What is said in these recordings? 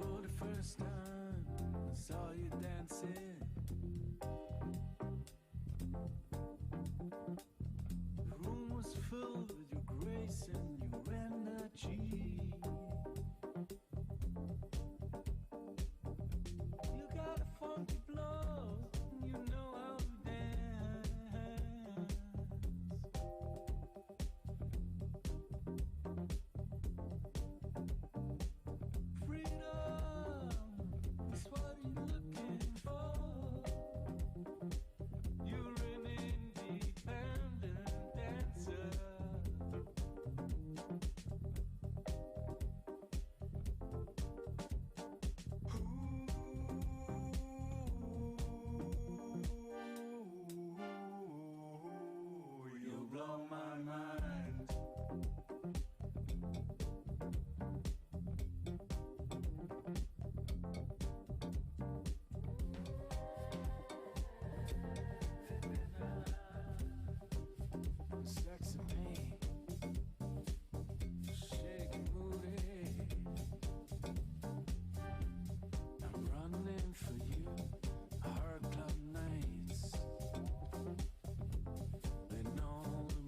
For the first time, I saw you dancing. The room was filled with your grace and your energy. You got a funky blow, and you know how to dance.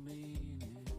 Meaning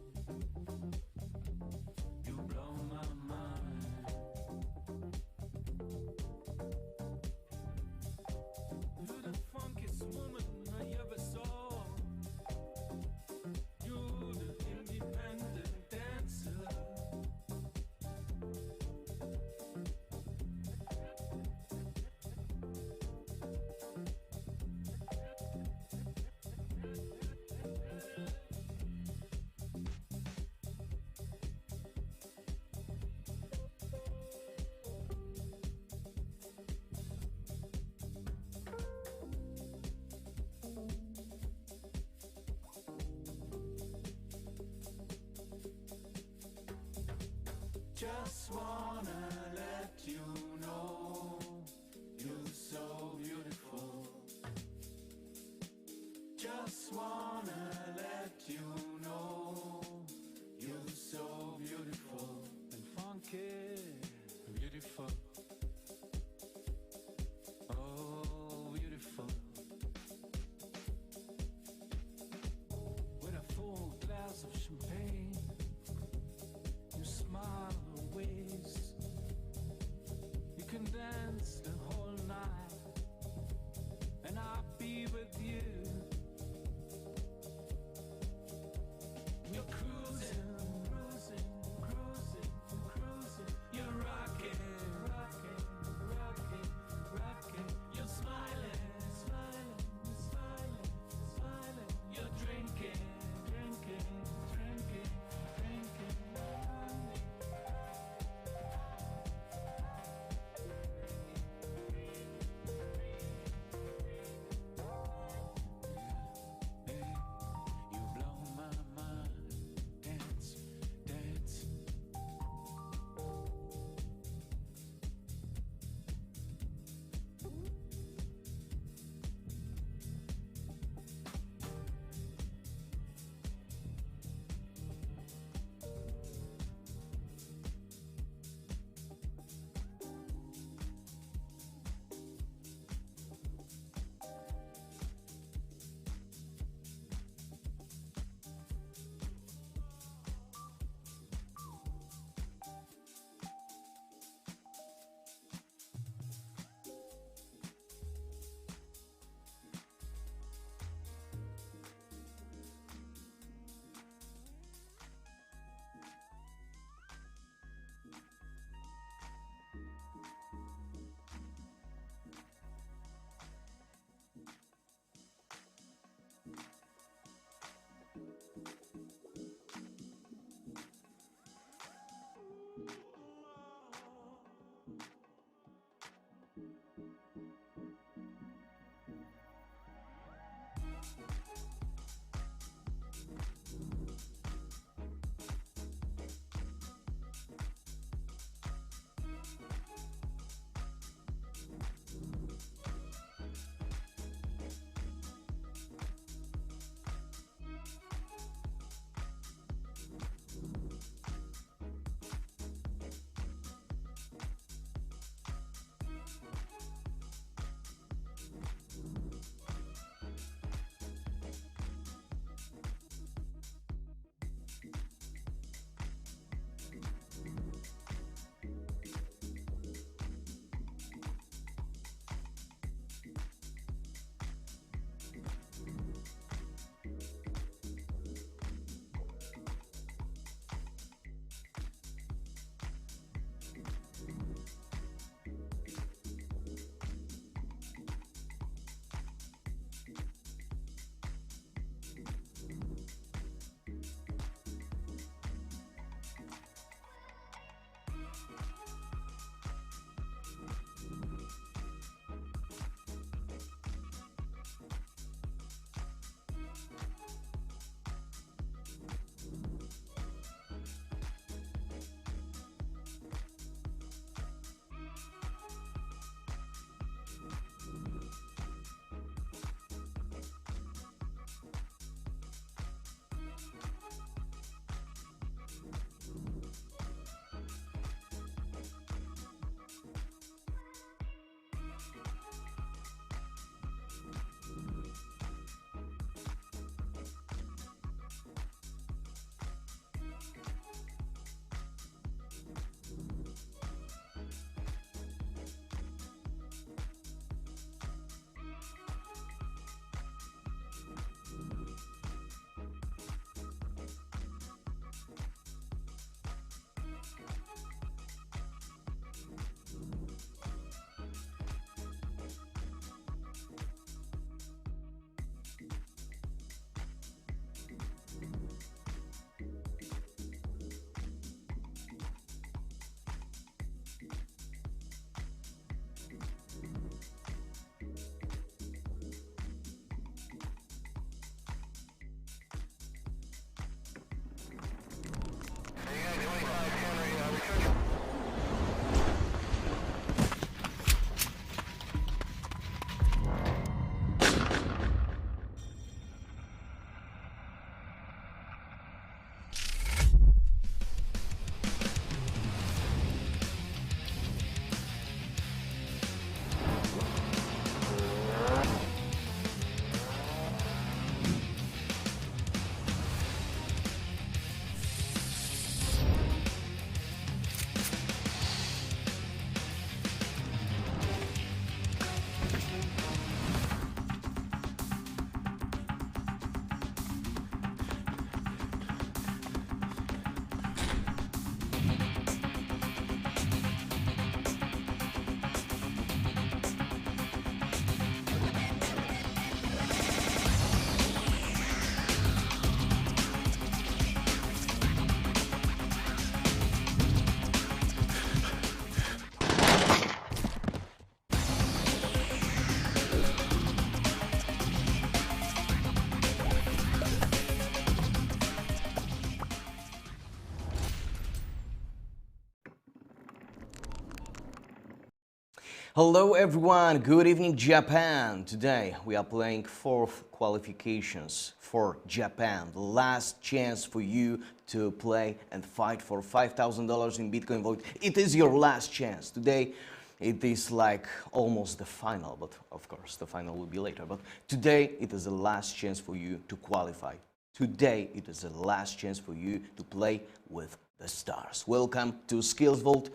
Hello everyone, good evening Japan. Today we are playing 4th qualifications for Japan. The last chance for you to play and fight for $5,000 in Bitcoin Vault. It is your last chance. Today it is like almost the final, but of course the final will be later. But today it is the last chance for you to qualify. Today it is the last chance for you to play with the stars. Welcome to SkillzVault.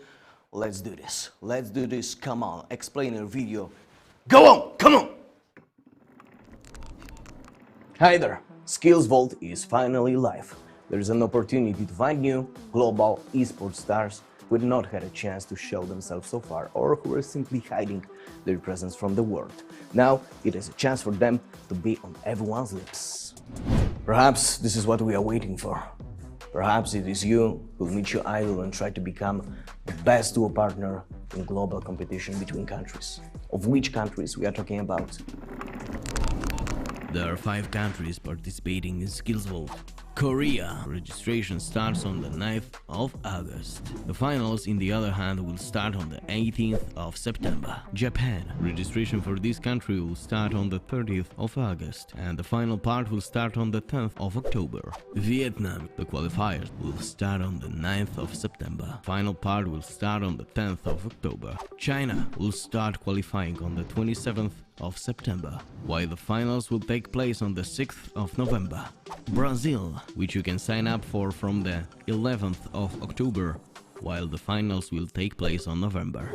Let's do this. Let's do this. Come on. Explain in a video. Go on. Come on. Hi there. SkillzVault is finally live. There is an opportunity to find new global esports stars who did not had a chance to show themselves so far or who are simply hiding their presence from the world. Now it is a chance for them to be on everyone's lips. Perhaps this is what we are waiting for. Perhaps it is you who will meet your idol and try to become the best duo partner in global competition between countries. Of which countries we are talking about? There are 5 countries participating in SkillzVault. Korea. Registration starts on the 9th of August. The finals, in the other hand, will start on the 18th of September. Japan. Registration for this country will start on the 30th of August, and the final part will start on the 10th of October. Vietnam. The qualifiers will start on the 9th of September. Final part will start on the 10th of October. China will start qualifying on the 27th of September, while the finals will take place on the 6th of November. Brazil, which you can sign up for from the 11th of October, while the finals will take place on November.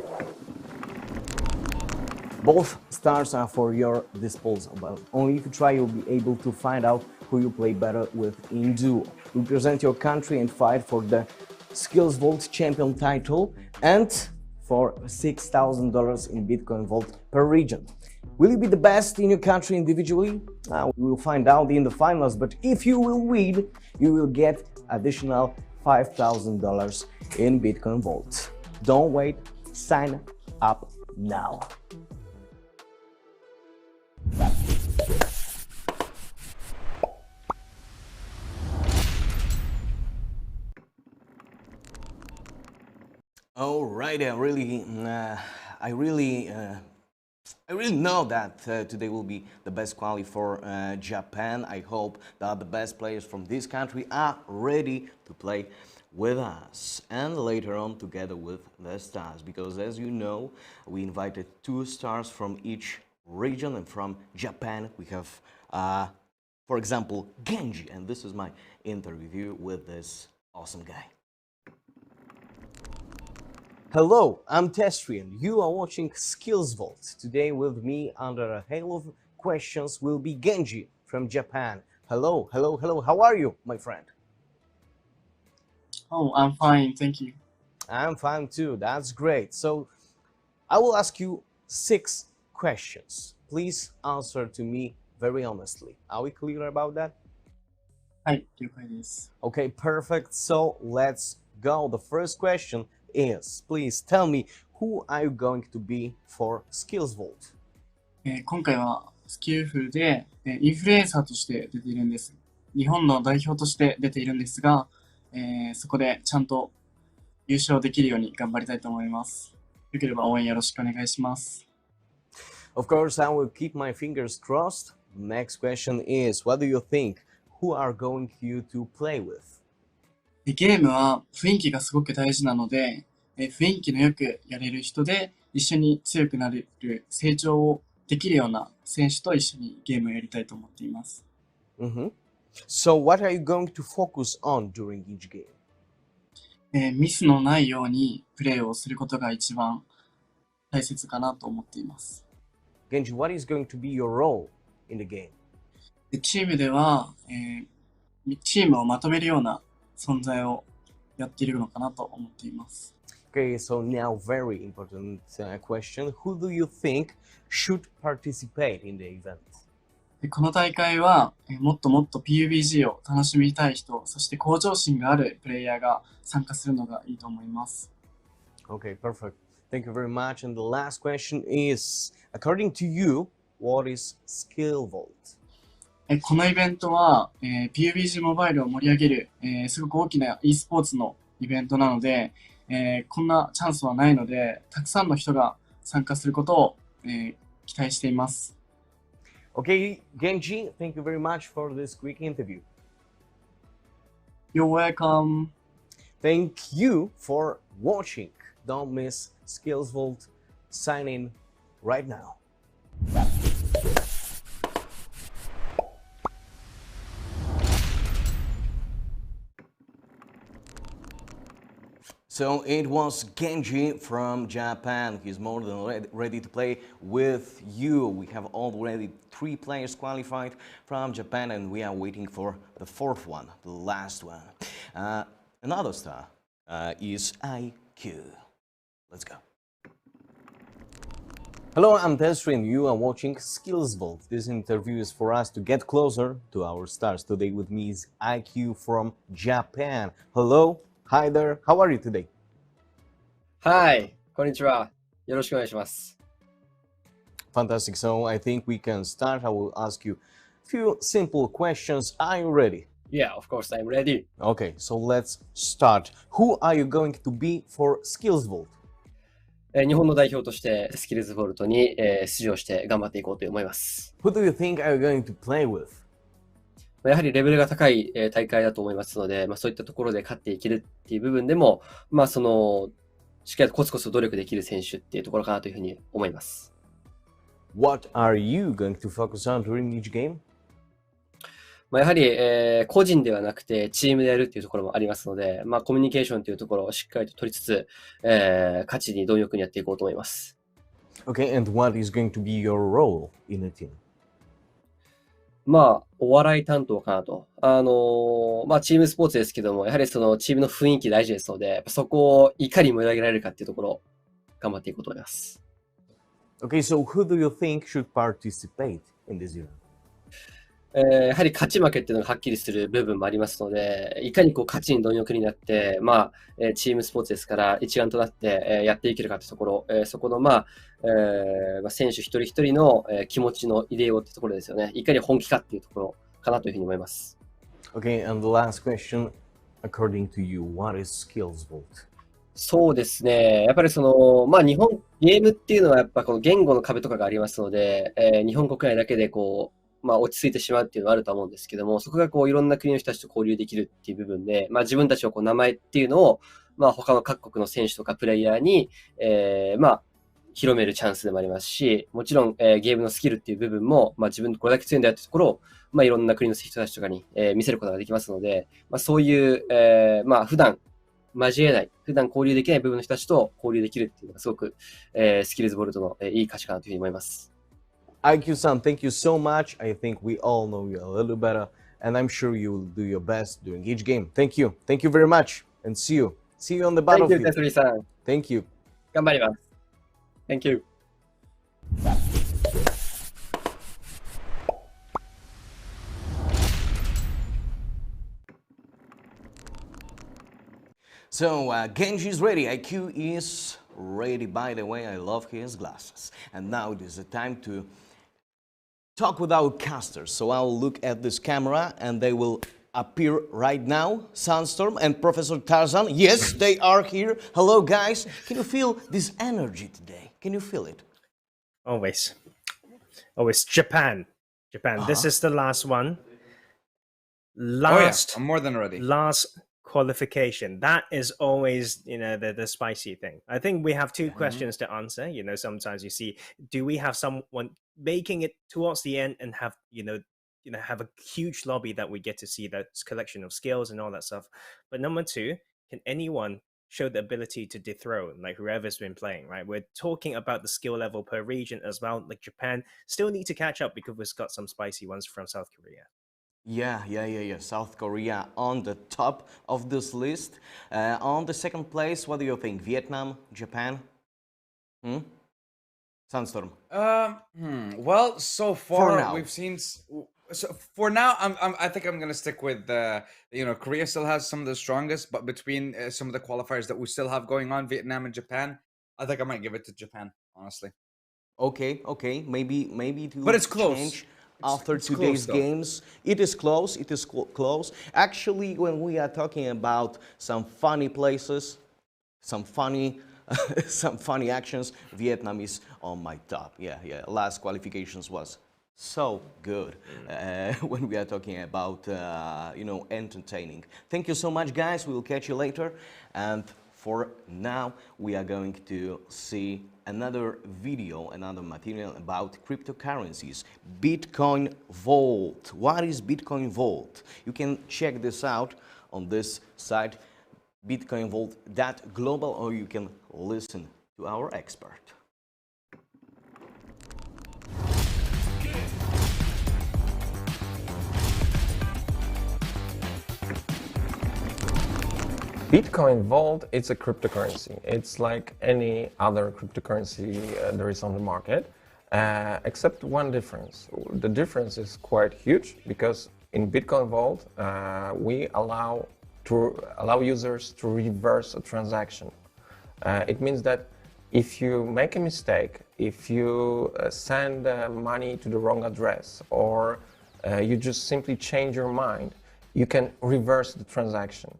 Both stars are for your disposal, but only if you try you'll be able to find out who you play better with in duo. Represent your country and fight for the SkillzVault champion title and for $6,000 in Bitcoin Vault per region. Will you be the best in your country individually? We will find out in the finals, but if you will win, you will get additional $5,000 in Bitcoin Vault. Don't wait, sign up now. All right, I really know that today will be the best quali for Japan. I hope that the best players from this country are ready to play with us and later on together with the stars, because as you know, we invited 2 stars from each region, and from Japan we have, for example, Genji, and this is my interview with this awesome guy. Hello, I'm Testrian. You are watching SkillzVault. Today with me under a hail of questions will be Genji from Japan. Hello, hello, hello. How are you, my friend? Oh, I'm fine, thank you. I'm fine too. That's great. So I will ask you 6 questions. Please answer to me very honestly. Are we clear about that? はい、了解です。 Okay, perfect. So let's go. The first question is, please tell me, who are you going to be for SkillzVault? 今回はスキルフルで、インフルエンサーとして出ているんです。日本の代表として出ているんですが、そこでちゃんと優勝できるように頑張りたいと思います。よければ応援よろしくお願いします。Of course, I will keep my fingers crossed. Next question is, what do you think? Who are going you to play with? ゲームは雰囲気がすごく大事なので、雰囲気のよくやれる人で一緒に強くなれる、成長をできるような選手と一緒にゲームをやりたいと思っています。So what are you going to focus on during each game? ミスのないようにプレーをすることが一番大切かなと思っています。Genji, what is going to be your role in the game? チームでは、チームをまとめるような存在をやっているのかなと思っています。Okay, so now very important question. Who do you think should participate in the event? この大会はもっともっと PUBG を楽しみたい人、そして向上心があるプレイヤーが参加するのがいいと思います。Okay, perfect. Thank you very much. And the last question is, according to you, what is SkillzVault? このイベントは、PUBG モバイルを盛り上げる、すごく大きな e スポーツのイベントなので、こんなチャンスはないので、たくさんの人が参加することを、期待しています。Okay, Genji, thank you very much for this quick interview. You're welcome. Thank you for watching. Don't miss SkillzVault. Sign in right now. So it was Genji from Japan. He's more than ready to play with you. We have already 3 players qualified from Japan, and we are waiting for the 4th one, the last one. Another star is IQ. Let's go. Hello, I'm Tesri and you are watching SkillzVault. This interview is for us to get closer to our stars. Today with me is IQ from Japan. Hello. Hi there. How are you today? Hi, こんにちは。よろしくお願いします。Fantastic. So I think we can start. I will ask you a few simple questions. Are you ready? Yeah, of course, I'm ready. Okay, so let's start. Who are you going to be for SkillzVault? 日本の代表としてスキルズボルトに出場して頑張っていこうと思います。Who do you think are you going to play with? やはりレベルが高い大会だと思いますので、そういったところで勝っていけるっていう部分でも、しっかりとコツコツ努力できる選手っていうところかなというふうに思います。What are you going to focus on during each game? やはり、個人ではなくてチームでやるっていうところもありますので、コミュニケーションというところをしっかりと取りつつ、勝ちに貪欲にやっていこうと思います。Okay, and what is going to be your role in the team? お笑い担当かなと。チームスポーツですけども、やはりそのチームの雰囲気大事ですので、そこをいかに盛り上げられるかっていうところを頑張っていこうと思います。Okay, so who do you think should participate in this event? やはり勝ち負けっていうのがはっきりする部分もありますので、いかに勝ちに貪欲になって、チームスポーツですから一丸となってやっていけるかというところ、そこの選手一人一人の気持ちの入れようってところですよね。いかに本気かっていうところかなというふうに思います。Okay, and the last question, according to you, what is SkillzVault? そうですね。やっぱり日本ゲームっていうのはやっぱこの言語の壁とかがありますので、日本国内だけで落ち着いてしまうっていうのはあると思うんですけども、そこがいろんな国の人たちと交流できるっていう部分で、自分たちの名前っていうのを、他の各国の選手とかプレイヤーに、広めるチャンスでもありますし、もちろん、ゲームのスキルっていう部分も、自分これだけ強いんだよってところを、いろんな国の人たちとかに、見せることができますので、そういう、普段交えない、普段交流できない部分の人たちと交流できるっていうのがすごく、スキルズボルトの、いい価値かなというふうに思います。IQ-san, thank you so much. I think we all know you a little better, and I'm sure you will do your best during each game. Thank you. Thank you very much, and see you. See you on the battlefield. Thank you, Tesri-san. Thank you. 頑張ります。Thank you. So, Genji is ready. IQ is ready. By the way, I love his glasses. And now it is the time to talk with our casters. So I'll look at this camera and they will appear right now. Sandstorm and Professor Tarzan. Yes, they are here. Hello, guys. Can you feel this energy today? Can you feel it? Always. Japan. This is the last one. I'm more than ready. Last qualification. That is always, the spicy thing. I think we have 2 questions to answer. Sometimes you see, do we have someone making it towards the end and have, have a huge lobby that we get to see that collection of skills and all that stuff. But number 2, can anyone show the ability to dethrone, like whoever's been playing, right? We're talking about the skill level per region as well. Like Japan still need to catch up because we've got some spicy ones from South Korea. Yeah. South Korea on the top of this list. On the second place, what do you think? Vietnam, Japan? Sandstorm. Well, so far we've seen. So for now, I think I'm gonna stick with Korea still has some of the strongest, but between some of the qualifiers that we still have going on, Vietnam and Japan, I think I might give it to Japan, honestly. Okay. Maybe it will But it's close. change after It's today's close, though. games. It is close. Close. Actually, when we are talking about some funny places, some funny some funny actions. Vietnam is on my top. Yeah. Last qualifications was so good when we are talking about entertaining. Thank you so much, guys. We will catch you later. And for now, we are going to see another video, another material about cryptocurrencies. Bitcoin Vault. What is Bitcoin Vault? You can check this out on this site, bitcoinvault.global, or you can listen to our expert. Bitcoin Vault, it's a cryptocurrency. It's like any other cryptocurrency there is on the market, except one difference. The difference is quite huge because in Bitcoin Vault, we allow users to reverse a transaction. It means that if you make a mistake, if you send money to the wrong address, or you just simply change your mind, you can reverse the transaction.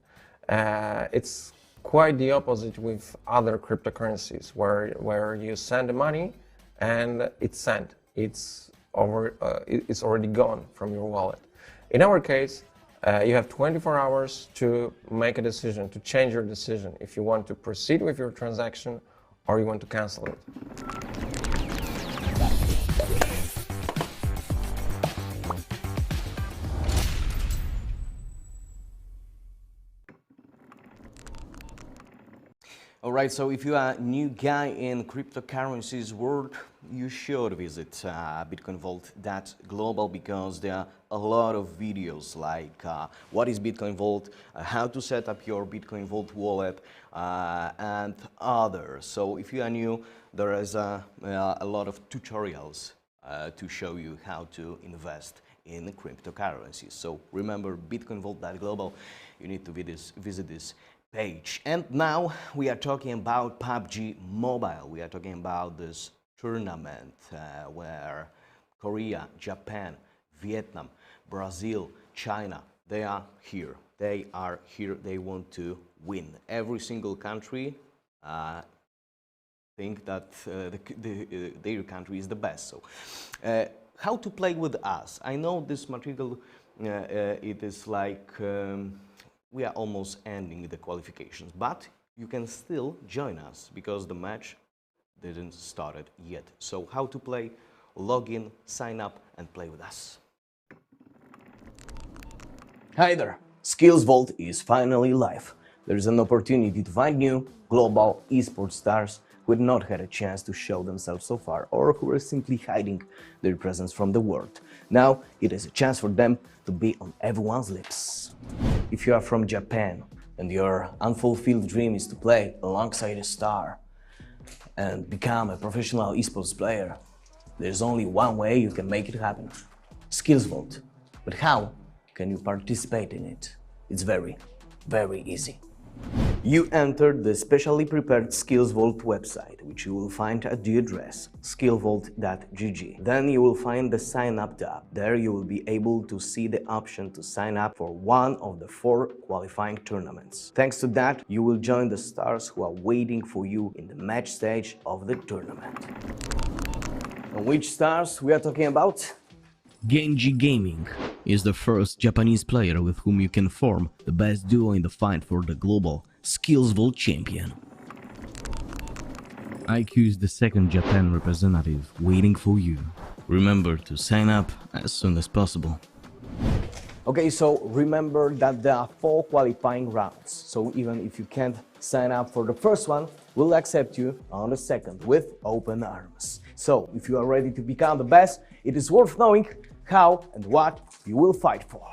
It's quite the opposite with other cryptocurrencies, where you send the money and it's sent. It's already gone from your wallet. In our case, you have 24 hours to make a decision, to change your decision, if you want to proceed with your transaction or you want to cancel it. Alright, so if you are a new guy in cryptocurrencies world, you should visit bitcoinvault.global, because there are a lot of videos like what is Bitcoin Vault, how to set up your Bitcoin Vault wallet, and others. So if you are new, there is a lot of tutorials to show you how to invest in cryptocurrencies. So remember, bitcoinvault.global, you need to visit this page. And now we are talking about PUBG Mobile. We are talking about this tournament where Korea, Japan, Vietnam, Brazil, China, they are here. They are here. They want to win. Every single country think that their country is the best. So how to play with us? I know this material, it is like we are almost ending the qualifications, but you can still join us because the match didn't start yet. So how to play? Log in, sign up, and play with us. Hi there! SkillzVault is finally live. There's an opportunity to find new global esports stars who had not had a chance to show themselves so far, or who are simply hiding their presence from the world. Now it is a chance for them to be on everyone's lips. If you are from Japan and your unfulfilled dream is to play alongside a star and become a professional esports player, there's only one way you can make it happen: SkillzVault. But how can you participate in it? It's very, very easy. You enter the specially prepared SkillzVault website, which you will find at the address skillvault.gg. Then you will find the sign up tab. There you will be able to see the option to sign up for one of the 4 qualifying tournaments. Thanks to that, you will join the stars who are waiting for you in the match stage of the tournament. And which stars we are talking about? Genji Gaming is the first Japanese player with whom you can form the best duo in the fight for the global SkillzVault champion. IQ is the second Japan representative waiting for you. Remember to sign up as soon as possible. Okay, so remember that there are 4 qualifying rounds. So even if you can't sign up for the first one, we'll accept you on the second with open arms. So if you are ready to become the best, it is worth knowing how and what you will fight for.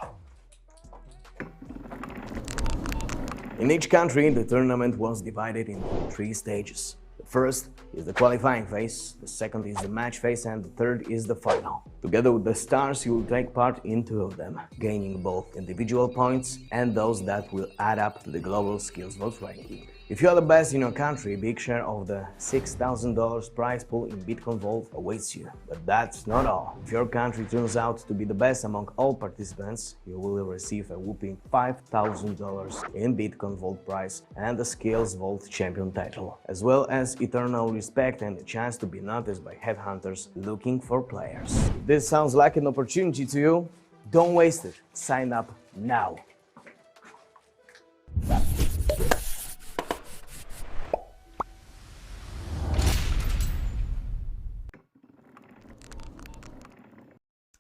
In each country, the tournament was divided into 3 stages. The first is the qualifying phase, the second is the match phase, and the third is the final. Together with the stars, you will take part in 2 of them, gaining both individual points and those that will add up to the global SkillzVault ranking. If you are the best in your country, a big share of the $6,000 prize pool in Bitcoin Vault awaits you. But that's not all. If your country turns out to be the best among all participants, you will receive a whopping $5,000 in Bitcoin Vault prize and the SkillzVault champion title, as well as eternal respect and a chance to be noticed by headhunters looking for players. If this sounds like an opportunity to you, don't waste it. Sign up now.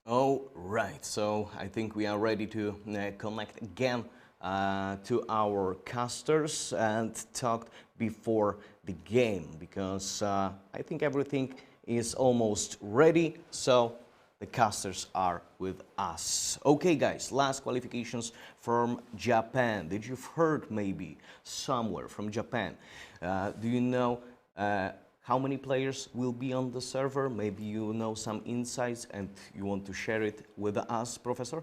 All right, so I think we are ready to connect again to our casters and talk before the game, because I think everything is almost ready, so the casters are with us. Okay guys, last qualifications from Japan. Did you heard maybe somewhere from Japan? Do you know how many players will be on the server? Maybe you know some insights and you want to share it with us, Professor?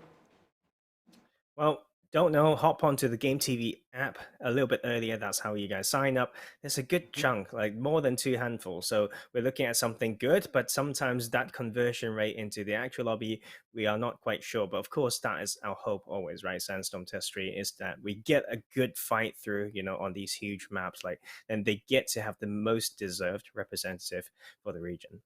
Well, don't know, hop onto the Game TV app a little bit earlier. That's how you guys sign up. There's a good chunk, like more than 2 handfuls. So we're looking at something good, but sometimes that conversion rate into the actual lobby, we are not quite sure. But of course, that is our hope always, right? Sandstorm Testry is that we get a good fight through, you know, on these huge maps, like, and they get to have the most deserved representative for the region.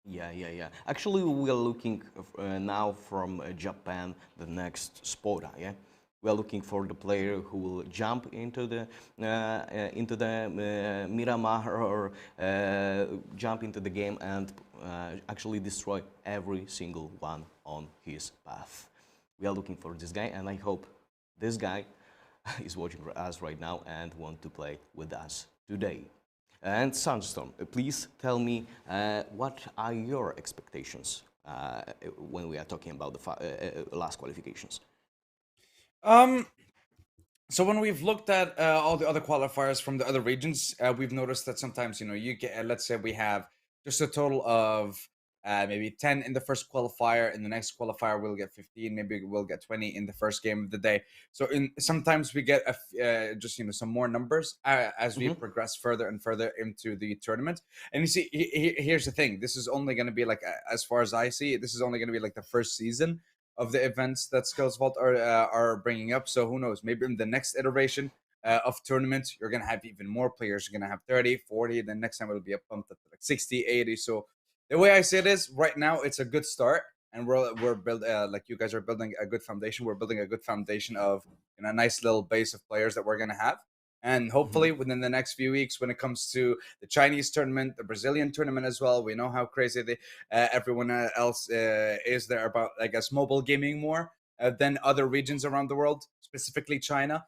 Yeah. Actually, we are looking now from Japan, the next spota, yeah? We are looking for the player who will jump into the Miramar or jump into the game and actually destroy every single one on his path. We are looking for this guy, and I hope this guy is watching us right now and want to play with us today. And Sandstorm, please tell me what are your expectations when we are talking about the last qualifications? So when we've looked at all the other qualifiers from the other regions, we've noticed that sometimes, you know, you get, let's say we have just a total of maybe 10 in the first qualifier. In the next qualifier, we'll get 15. Maybe we'll get 20 in the first game of the day. So sometimes we get just, you know, some more numbers as we progress further and further into the tournament. And you see, here's the thing. This is only going to be like, as far as I see it, this is only going to be like the first season of the events that SkillzVault are bringing up. So who knows, maybe in the next iteration of tournaments, you're going to have even more players. You're going to have 30, 40, then next time it'll be a pump up to like 60, 80. So the way I see it is, right now it's a good start, and we're building, like you guys are building a good foundation. We're building a good foundation of, you know, a nice little base of players that we're going to have. And hopefully within the next few weeks, when it comes to the Chinese tournament, the Brazilian tournament as well, we know how crazy everyone else is there about, I guess, mobile gaming more than other regions around the world, specifically China.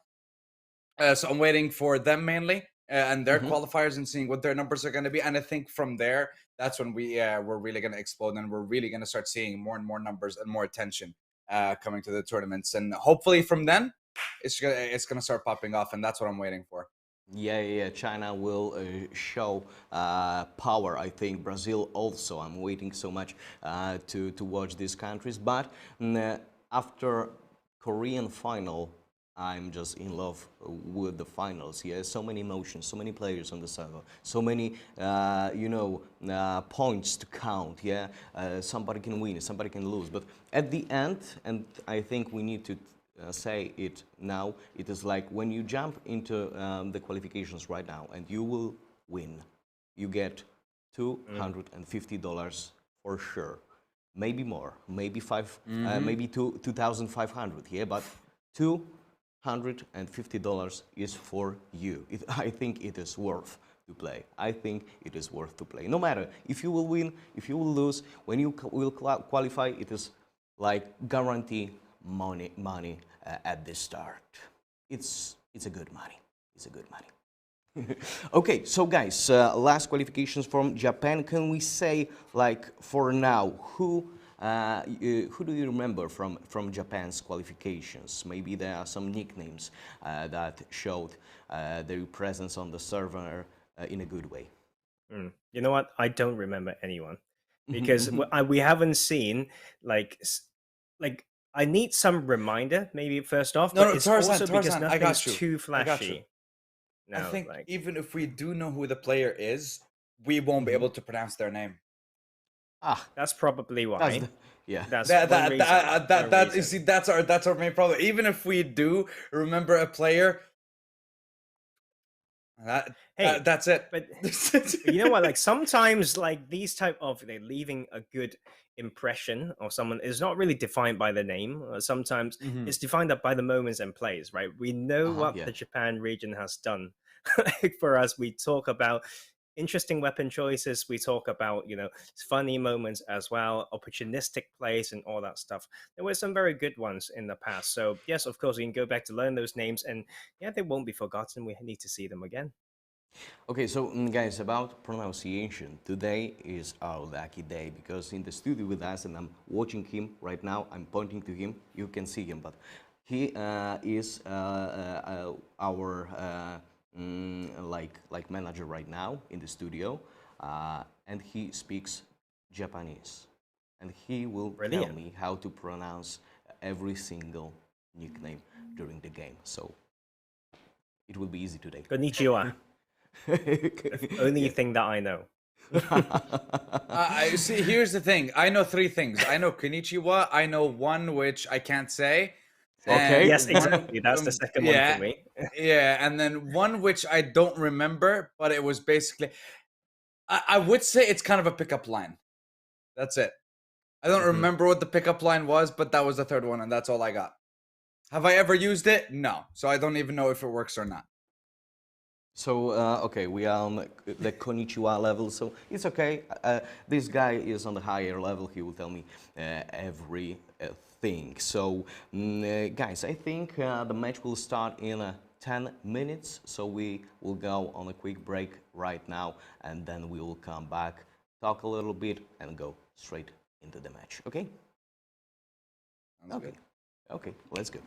So I'm waiting for them mainly and their qualifiers and seeing what their numbers are going to be. And I think from there, that's when we're really going to explode, and we're really going to start seeing more and more numbers and more attention coming to the tournaments. And hopefully from then, it's gonna start popping off, and that's what I'm waiting for. Yeah. China will show power. I think Brazil also. I'm waiting so much to watch these countries. But after Korean final, I'm just in love with the finals. Yeah, so many emotions, so many players on the server, so many points to count. Yeah, somebody can win, somebody can lose. But at the end, and I think we need to say it now, it is like when you jump into the qualifications right now and you will win, you get $250 for sure, maybe more, maybe maybe 2,500. Yeah, but $250 is for you. I think it is worth to play. I think it is worth to play. No matter if you will win, if you will lose, when you will qualify, it is like guarantee money at the start. It's a good money. It's a good money. Okay, so guys, last qualifications from Japan. Can we say, like, for now, who do you remember from Japan's qualifications? Maybe there are some nicknames that showed their presence on the server in a good way. You know what? I don't remember anyone because we haven't seen like I need some reminder, maybe first off. No, but it's Tarzan, also because I got nothing's you. too flashy. I No, think like even if we do know who the player is, we won't be able to pronounce their name. that's probably why. Yeah. That's That one that reason. that that, one that you reason. see, that's our main problem. Even if we do remember a player, Hey, that's it. But you know what? Like sometimes, like these type of leaving a good impression of someone is not really defined by the name. Sometimes Mhm. it's defined up by the moments and plays. Right? We know what yeah. the Japan region has done. Like for us, we talk about interesting weapon choices. We talk about funny moments as well, opportunistic plays, and all that stuff. There were some very good ones in the past. So yes, of course, we can go back to learn those names, and yeah, they won't be forgotten. We need to see them again. Okay, so guys, about pronunciation, today is our lucky day because in the studio with us, and I'm watching him right now, I'm pointing to him, you can see him, but he is our like manager right now in the studio, and he speaks Japanese, and he will tell Brilliant. me how to pronounce every single nickname during the game, so it will be easy today. Konnichiwa. Only thing that I know. I see. Here's the thing. I know three things. I know konnichiwa. I know one which I can't say. Okay. and Yes, one- exactly. That's the second one yeah, for me. Yeah, and then one which I don't remember, but it was basically. I would say it's kind of a pickup line. That's it. I don't remember what the pickup line was, but that was the third one, and that's all I got. Have I ever used it? No. So I don't even know if it works or not. So, okay, we are on the konnichiwa level, so it's okay. This guy is on the higher level. He will tell me everything. So, guys, I think the match will start in 10 minutes. So we will go on a quick break right now, and then we will come back, talk a little bit, and go straight into the match. Okay? Okay. Okay, let's go.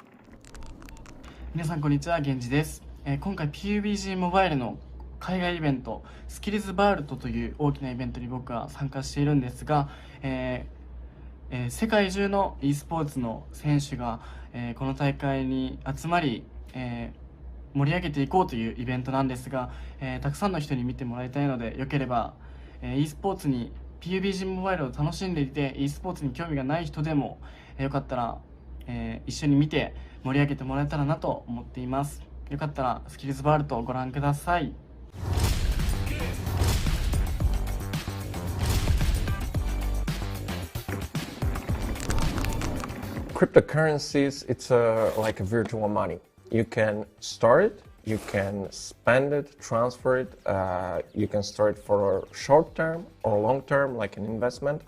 皆さんこんにちは、源氏です。今回 PUBG モバイルの海外イベントスキルズバールトという大きなイベントに僕は参加しているんですが、世界中の e スポーツの選手が、この大会に集まり、盛り上げていこうというイベントなんですが、たくさんの人に見てもらいたいので、よければ、e スポーツに PUBG モバイルを楽しんでいて e スポーツに興味がない人でも、よかったら、一緒に見て盛り上げてもらえたらなと思っています。よかったらスキルズバールトをご覧ください。Cryptocurrencies, it's like a virtual money. You can store it, you can spend it, transfer it, you can store it for short term or long term, like an investment.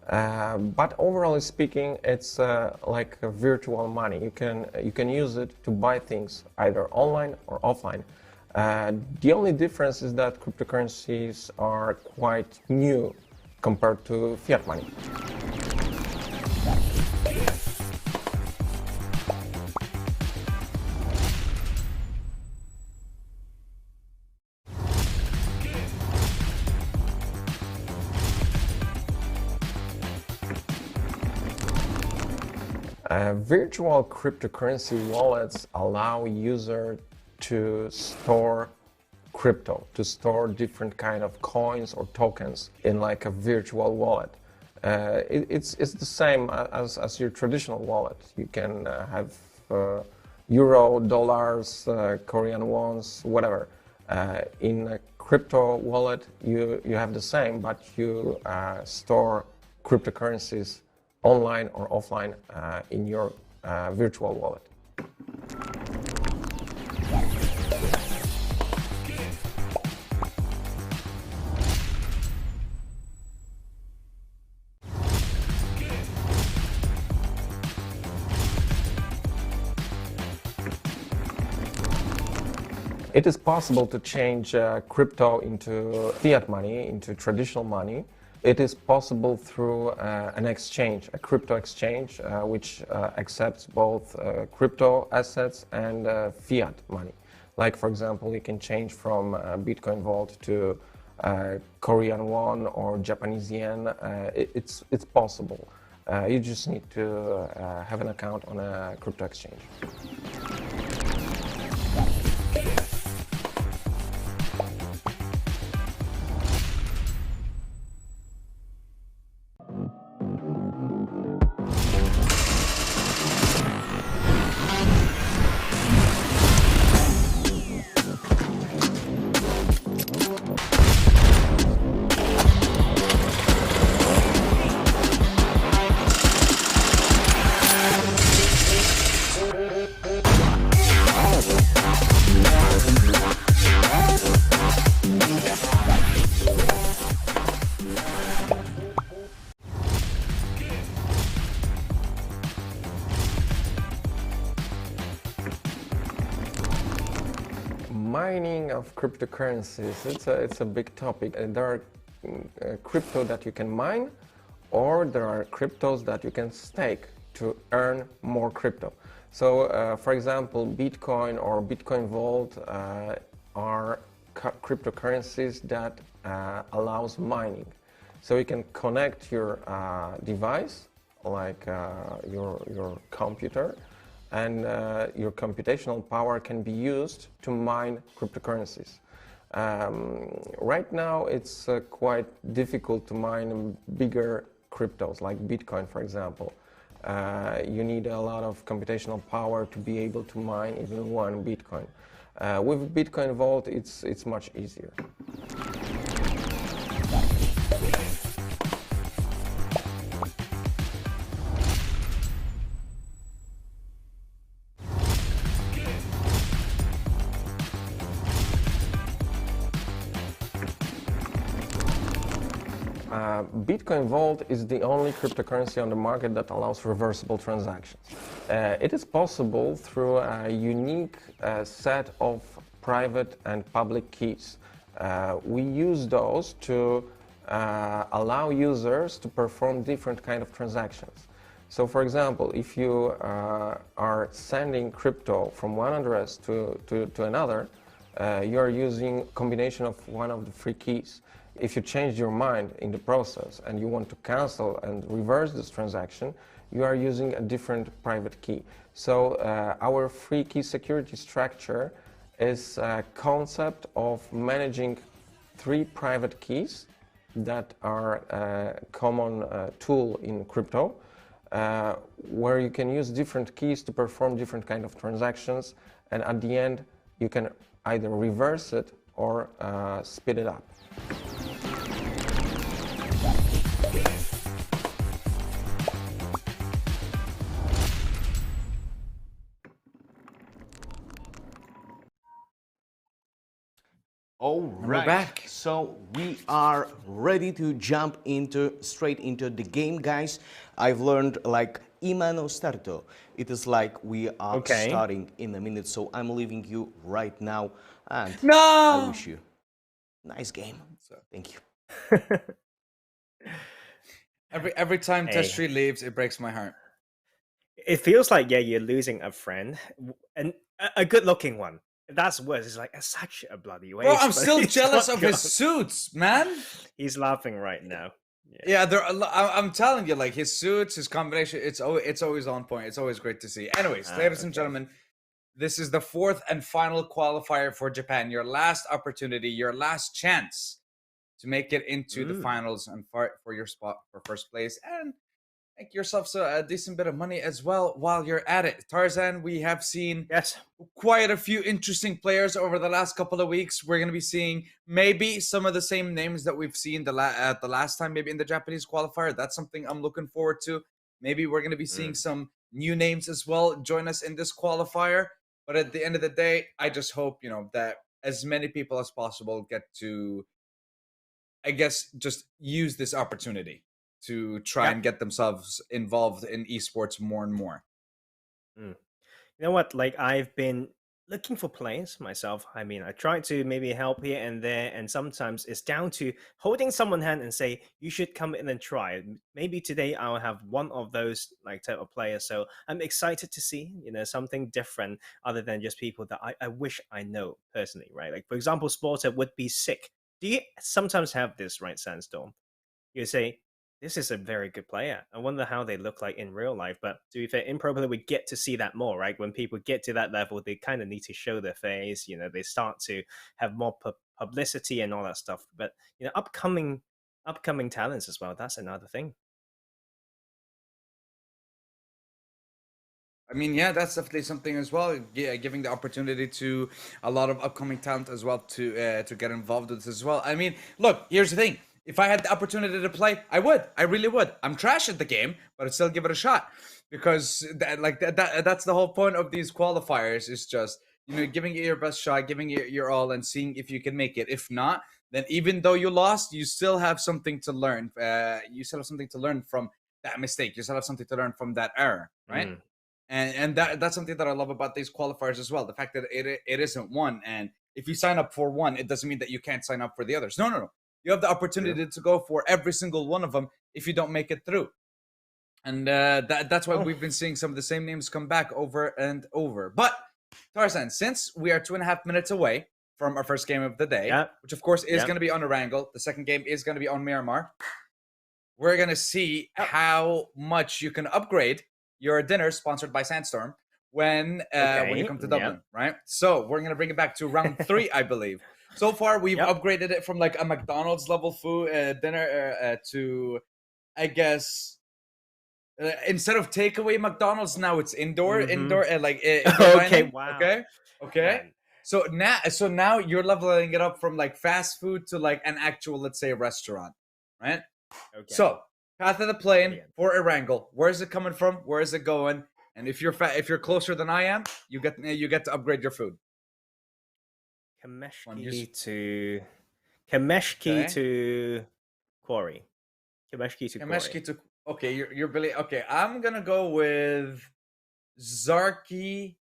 But overall speaking, it's like a virtual money. You can use it to buy things either online or offline. The only difference is that cryptocurrencies are quite new compared to fiat money. Virtual cryptocurrency wallets allow users to store crypto, to store different kind of coins or tokens in like a virtual wallet. It's the same as your traditional wallet. You can have euro, dollars, Korean wons, whatever. In a crypto wallet, you have the same, but you store cryptocurrencies online or offline in your virtual wallet. It is possible to change crypto into fiat money, into traditional money. It is possible through an exchange, a crypto exchange, which accepts both crypto assets and fiat money. Like, for example, you can change from Bitcoin Vault to Korean won or Japanese yen. It's possible. You just need to have an account on a crypto exchange. mining of cryptocurrencies, it's a big topic. There are crypto that you can mine, or there are cryptos that you can stake to earn more crypto. So, for example, Bitcoin or Bitcoin Vault are cryptocurrencies that allows mining. So you can connect your device, like your computer, and your computational power can be used to mine cryptocurrencies. Right now, it's quite difficult to mine bigger cryptos, like Bitcoin, for example. You need a lot of computational power to be able to mine even one Bitcoin. With Bitcoin Vault, it's much easier. Bitcoin Vault is the only cryptocurrency on the market that allows reversible transactions. It is possible through a unique set of private and public keys. We use those to allow users to perform different kind of transactions. So, for example, if you are sending crypto from one address to another, you are using a combination of one of the three keys. If you change your mind in the process and you want to cancel and reverse this transaction, you are using a different private key. So our free key security structure is a concept of managing three private keys that are a common tool in crypto, where you can use different keys to perform different kind of transactions, and at the end you can either reverse it or speed it up. All right, we're back. So we are ready to jump straight into the game, guys. I've learned like Imano starto. It is like we are starting in a minute, so I'm leaving you right now, and I wish you a nice game. Thank you. Every time Testry leaves, it breaks my heart. It feels like you're losing a friend, and a good-looking one. That's worse. It's like such a bloody waste. Bro, I'm still jealous of his suits, man. He's laughing right now. Yeah, I'm telling you, like his suits, his combination, it's always on point. It's always great to see. Anyways, ladies and gentlemen, this is the fourth and final qualifier for Japan. Your last opportunity, your last chance to make it into the finals and fight for your spot for first place and make yourself a decent bit of money as well while you're at it. Tarzan, we have seen quite a few interesting players over the last couple of weeks. We're going to be seeing maybe some of the same names that we've seen the last time, maybe in the Japanese qualifier. That's something I'm looking forward to. Maybe we're going to be seeing some new names as well join us in this qualifier. But at the end of the day, I just hope, that as many people as possible get to, I guess, just use this opportunity to try and get themselves involved in esports more and more. You know what? Like, I've been looking for players myself. I mean, I try to maybe help here and there, and sometimes it's down to holding someone's hand and say, you should come in and try. Maybe today I'll have one of those like type of players. So I'm excited to see, something different other than just people that I wish I know personally, right? Like, for example, Sporter would be sick. Do you sometimes have this, right, Sandstorm? You say, this is a very good player. I wonder how they look like in real life. But to be fair, in Pro Play, we get to see that more, right? When people get to that level, they kind of need to show their face. They start to have more publicity and all that stuff. But upcoming talents as well. That's another thing. I mean, yeah, that's definitely something as well. Yeah, giving the opportunity to a lot of upcoming talent as well to get involved with this as well. I mean, look, here's the thing. If I had the opportunity to play, I would. I really would. I'm trash at the game, but I'd still give it a shot because that's the whole point of these qualifiers is just, giving it your best shot, giving it your all and seeing if you can make it. If not, then even though you lost, you still have something to learn. You still have something to learn from that mistake. You still have something to learn from that error, right? And that's something that I love about these qualifiers as well. The fact that it isn't one and if you sign up for one, it doesn't mean that you can't sign up for the others. No. You have the opportunity to go for every single one of them if you don't make it through. And that's why we've been seeing some of the same names come back over and over. But Tarzan, since we are 2.5 minutes away from our first game of the day, which of course is going to be on Erangel, the second game is going to be on Miramar, we're going to see how much you can upgrade your dinner sponsored by Sandstorm when you come to Dublin, right? So we're going to bring it back to round 3, I believe. So far, we've upgraded it from like a McDonald's level food dinner to, I guess, instead of takeaway McDonald's, now it's indoor, indoor. Okay, wow. Okay. So now you're leveling it up from like fast food to like an actual, let's say, restaurant, right? Okay. So path of the plane for Erangel. Where is it coming from? Where is it going? And if you're closer than I am, you get to upgrade your food. Kameshki to Quarry. Kameshki to okay, you're really okay. I'm gonna go with Zarki,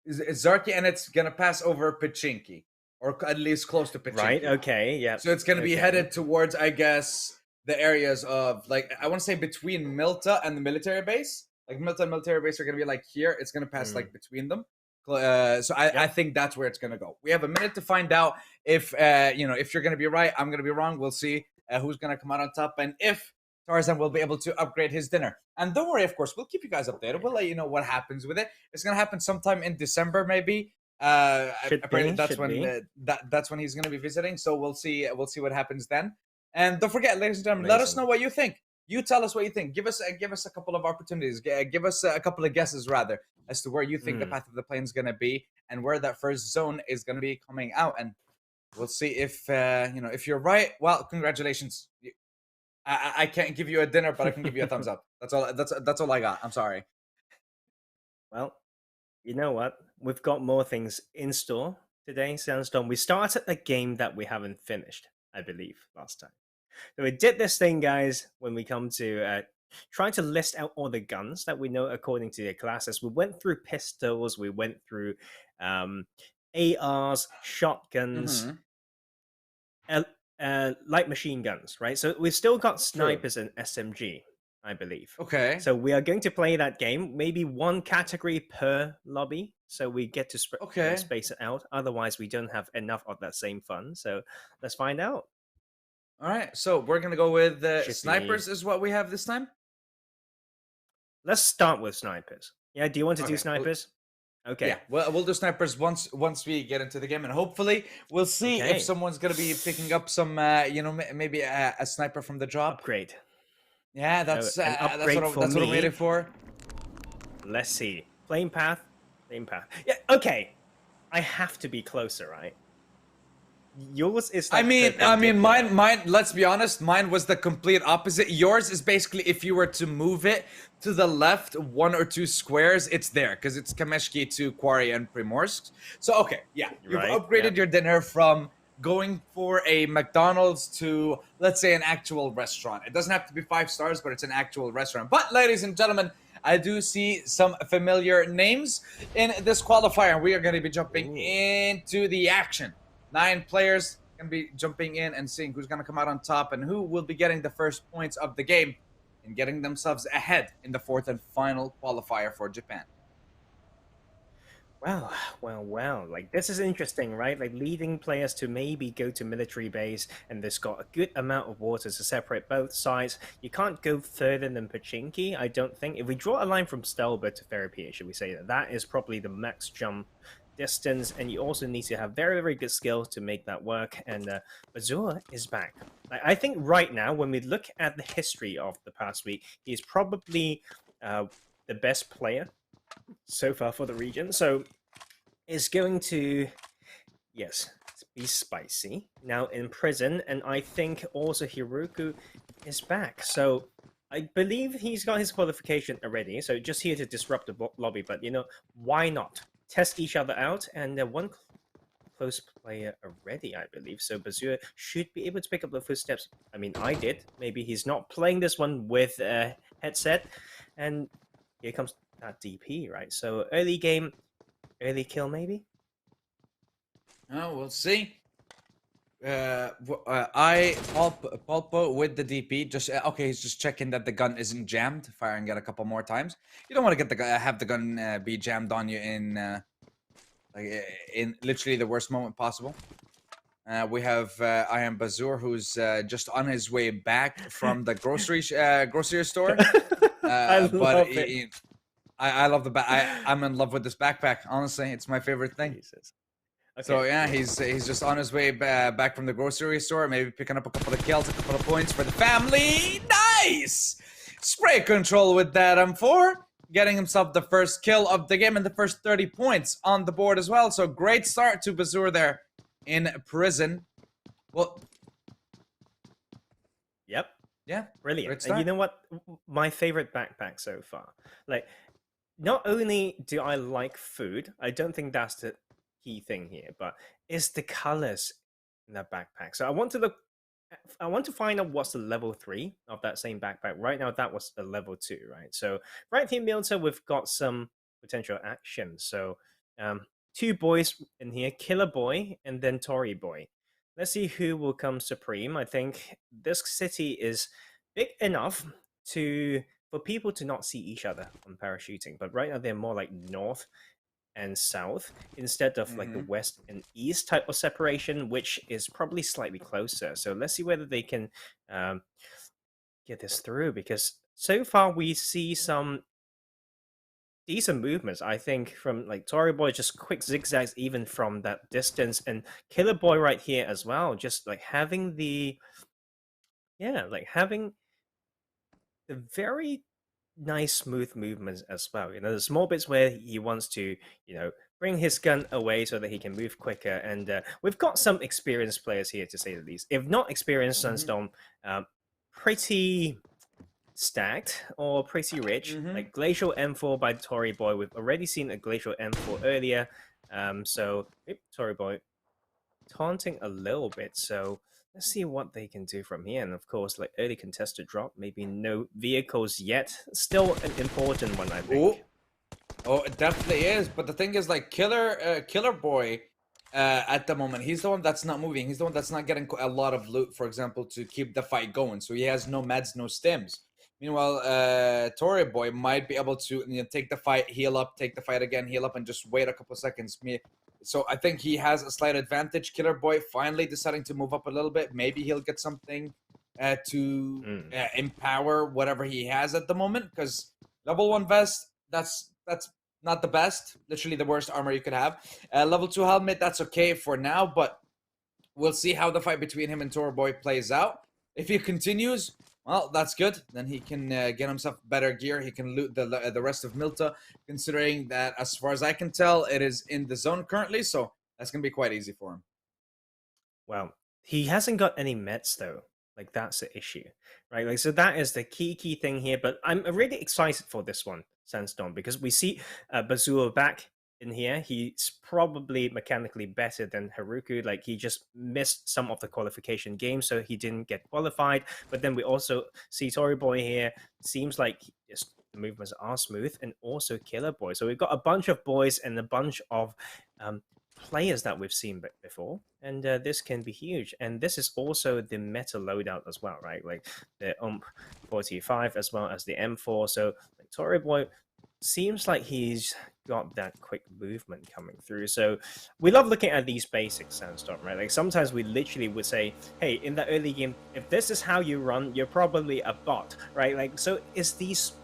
and it's gonna pass over Pachinki, or at least close to Pachinki. Right. Okay. Yeah. So it's gonna be headed towards, I guess, the areas of like I want to say between Milta and the military base. Like Milta and military base are gonna be like here. It's gonna pass like between them. So I think that's where it's gonna go. We have a minute to find out if if you're gonna be right, I'm gonna be wrong. We'll see who's gonna come out on top, and if Tarzan will be able to upgrade his dinner. And don't worry, of course, we'll keep you guys updated. We'll let you know what happens with it. It's gonna happen sometime in December, maybe. Apparently that's when he's gonna be visiting. So we'll see what happens then. And don't forget, ladies and gentlemen, let us know what you think. You tell us what you think. Give us a couple of opportunities. Give us a couple of guesses rather as to where you think the path of the plane is gonna be and where that first zone is gonna be coming out. And we'll see if if you're right. Well, congratulations. I can't give you a dinner, but I can give you a thumbs up. That's all I got. I'm sorry. Well, you know what? We've got more things in store today, Sandstorm. We started a game that we haven't finished, I believe, last time. So we did this thing, guys, when we come to trying to list out all the guns that we know according to their classes. We went through pistols, we went through ARs, shotguns, light machine guns, right? So we've still got snipers and SMG, I believe. Okay. So we are going to play that game, maybe one category per lobby, so we get to space it out. Otherwise, we don't have enough of that same fun. So let's find out. All right. So we're gonna go with snipers is what we have this time. Let's start with snipers. Yeah. Do you want to do snipers? Okay. Yeah, well, we'll do snipers once we get into the game, and hopefully we'll see if someone's gonna be picking up some, maybe a sniper from the drop. Upgrade. Yeah, that's what I'm waiting for. Let's see. Flame path. Yeah. Okay. I have to be closer, right? Yours is. Like I mean, mine. Let's be honest. Mine was the complete opposite. Yours is basically if you were to move it to the left 1 or 2 squares, it's there because it's Kameshki to Quarry and Primorsk. So okay, yeah, you've upgraded your dinner from going for a McDonald's to, let's say, an actual restaurant. It doesn't have to be 5 stars, but it's an actual restaurant. But ladies and gentlemen, I do see some familiar names in this qualifier. We are going to be jumping into the action. 9 players going to be jumping in and seeing who's going to come out on top and who will be getting the first points of the game and getting themselves ahead in the 4th and final qualifier for Japan. Well. Like, this is interesting, right? Like, leading players to maybe go to military base, and there's got a good amount of water to separate both sides. You can't go further than Pachinki, I don't think. If we draw a line from Stelba to Therapy, should we say that is probably the max jump distance, and you also need to have very, very good skills to make that work. And Bazua is back. I think right now, when we look at the history of the past week, he's probably the best player so far for the region. So it's going to, yes, be spicy now in prison. And I think also Hiroku is back. So I believe he's got his qualification already. So just here to disrupt the lobby. But, why not? Test each other out, and one close player already, I believe. So Bazua should be able to pick up the footsteps. I mean, I did. Maybe he's not playing this one with a headset. And here comes that DP, right? So early game, early kill, maybe? Oh, we'll see. Pulpo with the DP. Just okay. He's just checking that the gun isn't jammed. Firing it a couple more times. You don't want to get the have the gun be jammed on you in literally the worst moment possible. We have I am Bazour, who's just on his way back from the grocery store. I love it. I love the I'm in love with this backpack. Honestly, it's my favorite thing. Jesus. Okay. So yeah, he's just on his way back from the grocery store, maybe picking up a couple of kills, a couple of points for the family. Nice spray control with that M4, getting himself the first kill of the game and the first 30 points on the board as well. So great start to Bazour there in prison. Well, yep. Yeah, brilliant. And you know what? My favorite backpack so far. Like, not only do I like food, I don't think that's the key thing here, but it's the colors in that backpack. So I want to find out what's the level 3 of that same backpack. Right now, that was a level 2, right? So right here, Milta, we've got some potential action. So 2 boys in here, Killer Boy and then Tory Boy. Let's see who will come supreme. I think this city is big enough for people to not see each other on parachuting, but right now they're more like north and south instead of like the west and east type of separation, which is probably slightly closer. So let's see whether they can get this through, because so far we see some decent movements, I think, from like Tory Boy, just quick zigzags even from that distance, and Killer Boy right here as well, just like having the very nice smooth movements as well. You know, the small bits where he wants to, bring his gun away so that he can move quicker. And we've got some experienced players here, to say the least. If not experienced, Sunstorm, pretty stacked or pretty rich. Like Glacial M4 by Tory Boy. We've already seen a Glacial M4 earlier. Tory Boy taunting a little bit. So let's see what they can do from here. And of course, like early contested drop, maybe no vehicles yet. Still an important one, I think. Oh, it definitely is. But the thing is, like Killer Boy, at the moment, he's the one that's not moving. He's the one that's not getting a lot of loot, for example, to keep the fight going. So he has no meds, no stims. Meanwhile, Tory Boy might be able to take the fight, heal up, take the fight again, heal up, and just wait a couple seconds. So I think he has a slight advantage. Killer Boy finally deciding to move up a little bit. Maybe he'll get something to empower whatever he has at the moment. Because level 1 vest, that's not the best. Literally the worst armor you could have. Level 2 helmet, that's okay for now. But we'll see how the fight between him and Tory Boy plays out. If he continues, well, that's good. Then he can get himself better gear. He can loot the rest of Milta, considering that, as far as I can tell, it is in the zone currently. So that's going to be quite easy for him. Well, he hasn't got any meds, though. Like, that's the issue, right? Like, so that is the key thing here. But I'm really excited for this one, Sandstorm, because we see Bazour back in here. He's probably mechanically better than Haruku. Like, he just missed some of the qualification games, so he didn't get qualified. But then we also see Tory Boy here. Seems like the movements are smooth, and also Killer Boy. So we've got a bunch of boys and a bunch of players that we've seen before, and this can be huge. And this is also the meta loadout as well, right? Like the 45 as well as the M4. So like, Tory Boy seems like he's got that quick movement coming through. So we love looking at these basics, Sandstorm, right? Like sometimes we literally would say, hey, in the early game, if this is how you run, you're probably a bot, right? Like, so it's these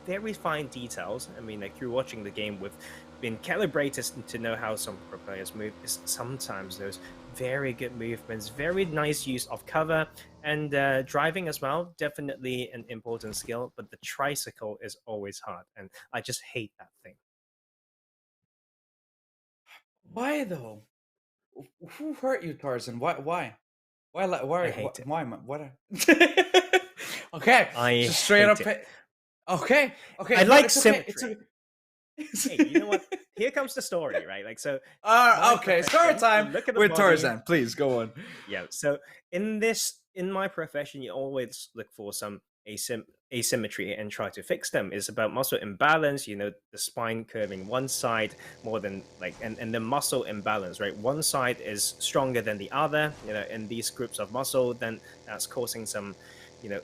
very fine details. I mean, like through watching the game, we've been calibrated to know how some pro players move. Is sometimes those very good movements, very nice use of cover, and driving as well, definitely an important skill. But the tricycle is always hard, and I just hate that thing. Why though? Who hurt you, Tarzan? Why? I hate it. Why? What? Okay, I just straight up. Okay. I like symmetry. Hey, you know what? Here comes the story, right? Like, so. Okay, story time with Tarzan. Please go on. Yeah. So in my profession, you always look for some asymmetry and try to fix them. It's about muscle imbalance, the spine curving one side more than and the muscle imbalance, right? One side is stronger than the other, in these groups of muscle, then that's causing some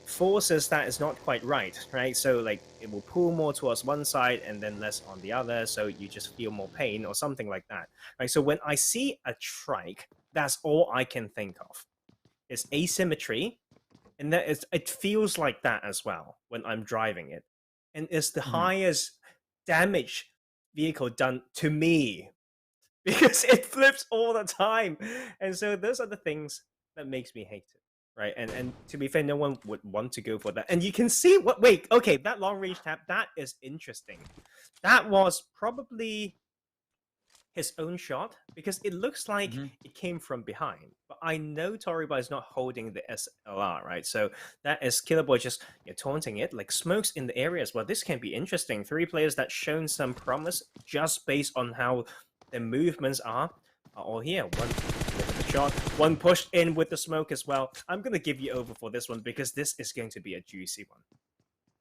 forces that is not quite right? So it will pull more towards one side and then less on the other, so you just feel more pain or something like that, right? So when I see a trike, that's all I can think of. It's asymmetry, and it feels like that as well when I'm driving it, and it's the highest damage vehicle done to me because it flips all the time, and so those are the things that makes me hate it. Right, and to be fair, no one would want to go for that. And you can see that long range tap, that is interesting. That was probably his own shot because it looks like it came from behind. But I know Toriba is not holding the SLR, right? So that is Killerboy just taunting it, like smokes in the area as well. This can be interesting. 3 players that shown some promise just based on how the movements are all here. One shot, one pushed in with the smoke as well. I'm gonna give you over for this one because this is going to be a juicy one.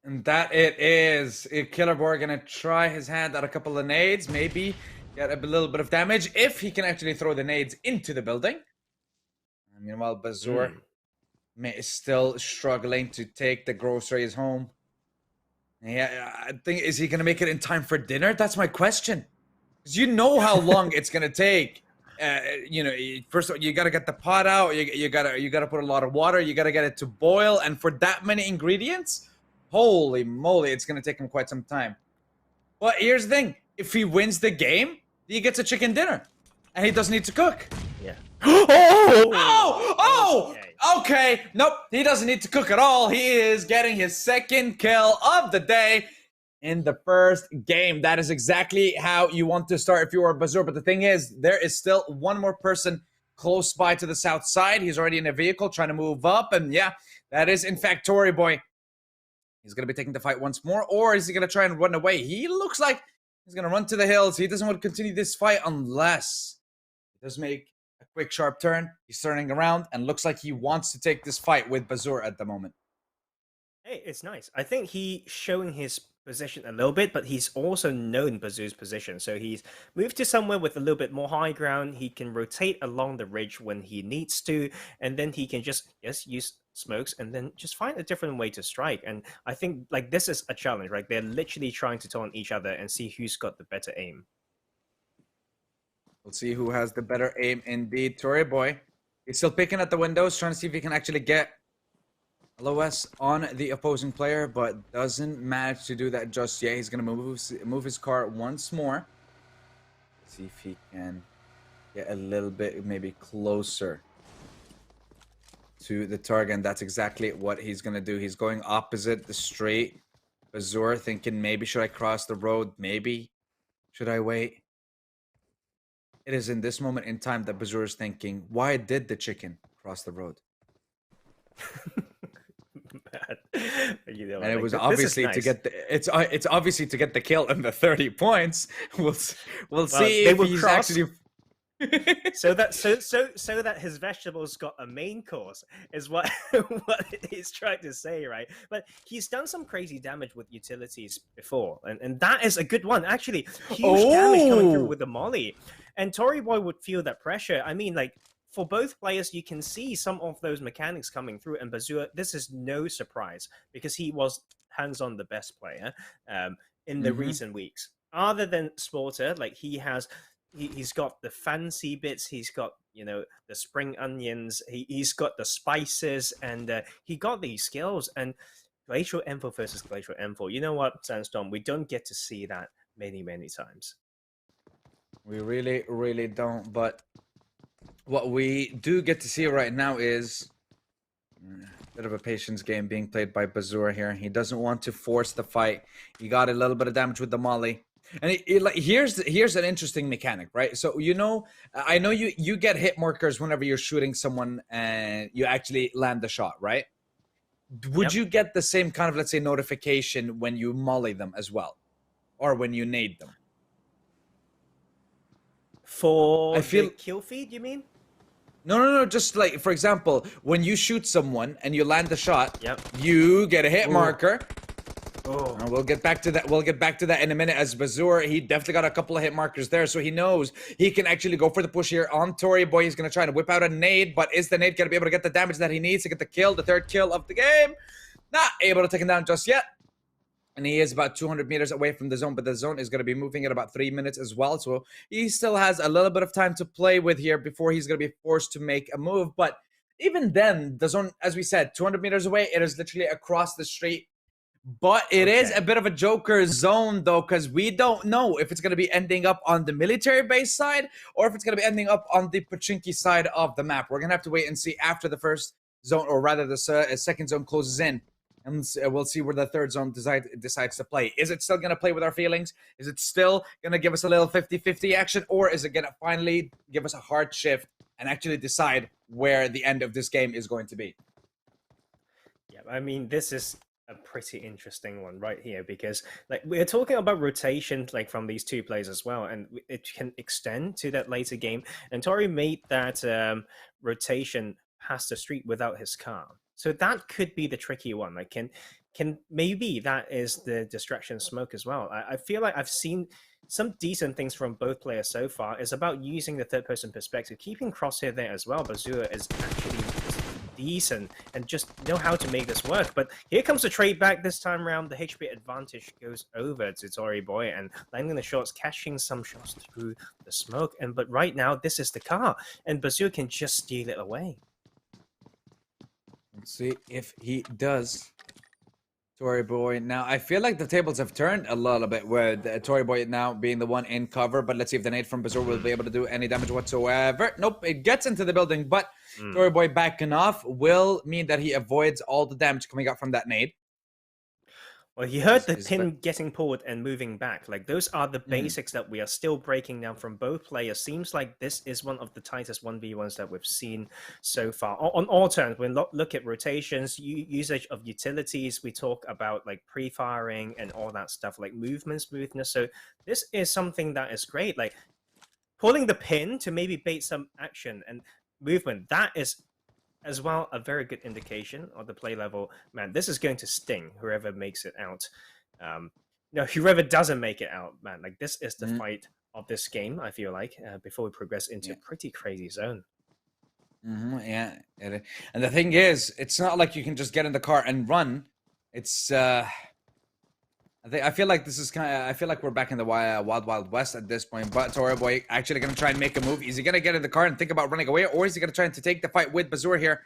And that it is. Killerboy gonna try his hand at a couple of nades, maybe get a little bit of damage if he can actually throw the nades into the building. Meanwhile, Bazour is still struggling to take the groceries home. Yeah, I think, is he gonna make it in time for dinner? That's my question. Because you know how long it's gonna take. First of all, you gotta get the pot out. You gotta put a lot of water. You gotta get it to boil, and for that many ingredients, holy moly, it's gonna take him quite some time. But here's the thing: if he wins the game, he gets a chicken dinner, and he doesn't need to cook. Yeah. Okay. Nope, he doesn't need to cook at all. He is getting his second kill of the day in the first game. That is exactly how you want to start if you are Bazour. But the thing is, there is still one more person close by to the south side. He's already in a vehicle trying to move up. And yeah, that is in fact Toriboy. He's going to be taking the fight once more, or is he going to try and run away? He looks like he's going to run to the hills. He doesn't want to continue this fight unless he does make a quick sharp turn. He's turning around and looks like he wants to take this fight with Bazour at the moment. Hey, it's nice. I think he's showing his position a little bit, but he's also known Bazour's position. So he's moved to somewhere with a little bit more high ground. He can rotate along the ridge when he needs to, and then he can just use smokes and then just find a different way to strike. And I think this is a challenge, right? They're literally trying to taunt each other and see who's got the better aim. We'll see who has the better aim indeed. Toriboy, he's still picking at the windows, trying to see if he can actually get LOS on the opposing player, but doesn't manage to do that just yet. He's going to move his car once more. See if he can get a little bit maybe closer to the target, and that's exactly what he's going to do. He's going opposite the straight. Bazour thinking, maybe should I cross the road? Maybe should I wait? It is in this moment in time that Bazour is thinking, why did the chicken cross the road? And it was obviously to get the it's obviously to get the kill and the 30 points. We'll see if he's actually so that his vegetables got a main course is what he's trying to say, right? But he's done some crazy damage with utilities before, and that is a good one actually. Huge damage coming through with the molly, and Toriboy would feel that pressure. I mean, for both players, you can see some of those mechanics coming through, and Bazour, this is no surprise because he was hands-on the best player in the recent weeks. Other than Sporter, he's got the fancy bits, he's got the spring onions, he's got the spices, and he got these skills. And Glacial M4 versus Glacial M4, you know what, Sandstorm, we don't get to see that many times. We really don't, but what we do get to see right now is a bit of a patience game being played by Bazour here. He doesn't want to force the fight. He got a little bit of damage with the molly. And here's an interesting mechanic, right? So, I know you get hit markers whenever you're shooting someone and you actually land the shot, right? Would you get the same kind of, let's say, notification when you molly them as well? Or when you nade them? For the kill feed, you mean? No. Just like, for example, when you shoot someone and you land the shot, Yep. you get a hit Ooh. marker. Oh. And we'll get back to that. We'll get back to that in a minute. As Bazour, he definitely got a couple of hit markers there, so he knows he can actually go for the push here on Tory Boy. He's going to try to whip out a nade, but is the nade going to be able to get the damage that he needs to get the kill, the third kill of the game? Not able to take him down just yet. And he is about 200 meters away from the zone, but the zone is going to be moving in about 3 minutes as well. So he still has a little bit of time to play with here before he's going to be forced to make a move. But even then, the zone, as we said, 200 meters away, it is literally across the street. But it is a bit of a Joker zone, though, because we don't know if it's going to be ending up on the military base side or if it's going to be ending up on the Pachinki side of the map. We're going to have to wait and see after the first zone, or rather the second zone closes in. And we'll see where the third zone decides to play. Is it still going to play with our feelings? Is it still going to give us a little 50-50 action? Or is it going to finally give us a hard shift and actually decide where the end of this game is going to be? Yeah, I mean, this is a pretty interesting one right here, because like we're talking about rotation like from these two players as well, and it can extend to that later game. And Tori made that rotation past the street without his car, so that could be the tricky one. Like can maybe that is the distraction smoke as well. I feel like I've seen some decent things from both players so far. It's about using the third person perspective, keeping Crosshair there as well. Bazour is actually decent and just know how to make this work. But here comes the trade back this time around. The HP advantage goes over to Tory Boy and landing the shots, catching some shots through the smoke. But right now, this is the car, and Bazour can just steal it away. Let's see if he does. Tory Boy. Now, I feel like the tables have turned a little bit with Tory Boy now being the one in cover, but let's see if the nade from Bazour will be able to do any damage whatsoever. Nope, it gets into the building, but Tory Boy backing off will mean that he avoids all the damage coming out from that nade. Well, he heard the pin getting pulled and moving back. Like, those are the basics that we are still breaking down from both players. Seems like this is one of the tightest 1v1s that we've seen so far. On all terms, when we look at rotations, usage of utilities, we talk about, like, pre-firing and all that stuff, like movement smoothness. So this is something that is great. Like, pulling the pin to maybe bait some action and movement, that is as well a very good indication of the play level. Man, this is going to sting whoever makes it out. No, whoever doesn't make it out, man, like this is the fight of this game, I feel like, before we progress into a pretty crazy zone. Yeah, and the thing is, it's not like you can just get in the car and run. It's I feel like this is I feel like we're back in the wild west at this point. But Tory Boy actually going to try and make a move. Is he going to get in the car and think about running away, or is he going to try to take the fight with Bazour here?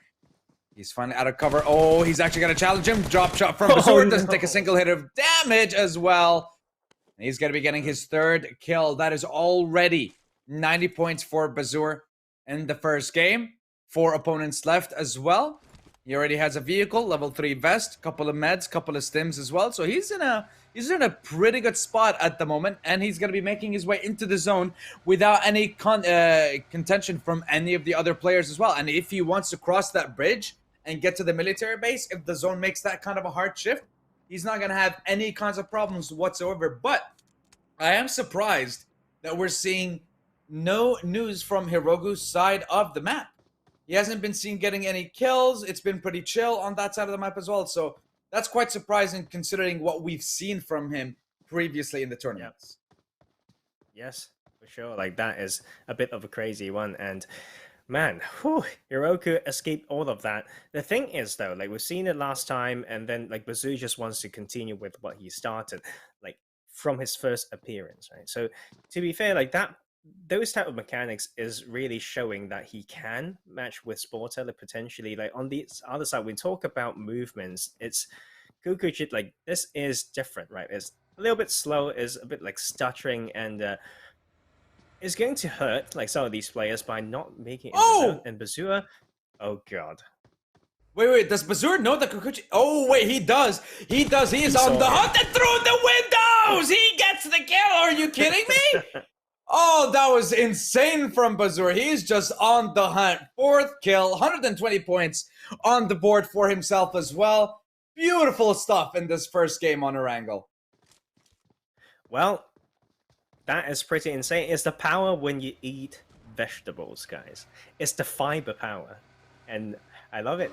He's finally out of cover. Oh, he's actually going to challenge him. Drop shot from Bazour. Doesn't take a single hit of damage as well. And he's going to be getting his third kill. That is already 90 points for Bazour in the first game. 4 opponents left as well. He already has a vehicle, level 3 vest, couple of meds, couple of stims as well. So he's in a pretty good spot at the moment, and he's going to be making his way into the zone without any contention from any of the other players as well. And if he wants to cross that bridge and get to the military base, if the zone makes that kind of a hard shift, he's not going to have any kinds of problems whatsoever. But I am surprised that we're seeing no news from Hirogu's side of the map. He hasn't been seen getting any kills. It's been pretty chill on that side of the map as well. So that's quite surprising considering what we've seen from him previously in the tournaments. Yep. Yes, for sure. Like, that is a bit of a crazy one. And man, Hirogu escaped all of that. The thing is, though, like, we've seen it last time, and then like Bazour just wants to continue with what he started, like from his first appearance, right? So to be fair, like those type of mechanics is really showing that he can match with Sporter, like potentially. Like on the other side, we talk about movements. It's Gokuchit, like this is different, right? It's a little bit slow, is a bit like stuttering, and it's going to hurt like some of these players by not making it in the zone. And Bazour, oh god. Wait, does Bazour know that Gokuchit? Oh wait, he does. He is on the hunt and through the windows. He gets the kill. Are you kidding me? Oh, that was insane from Bazour. He's just on the hunt. 4th kill, 120 points on the board for himself as well. Beautiful stuff in this first game on Erangel. Well, that is pretty insane. It's the power when you eat vegetables, guys. It's the fiber power, and I love it.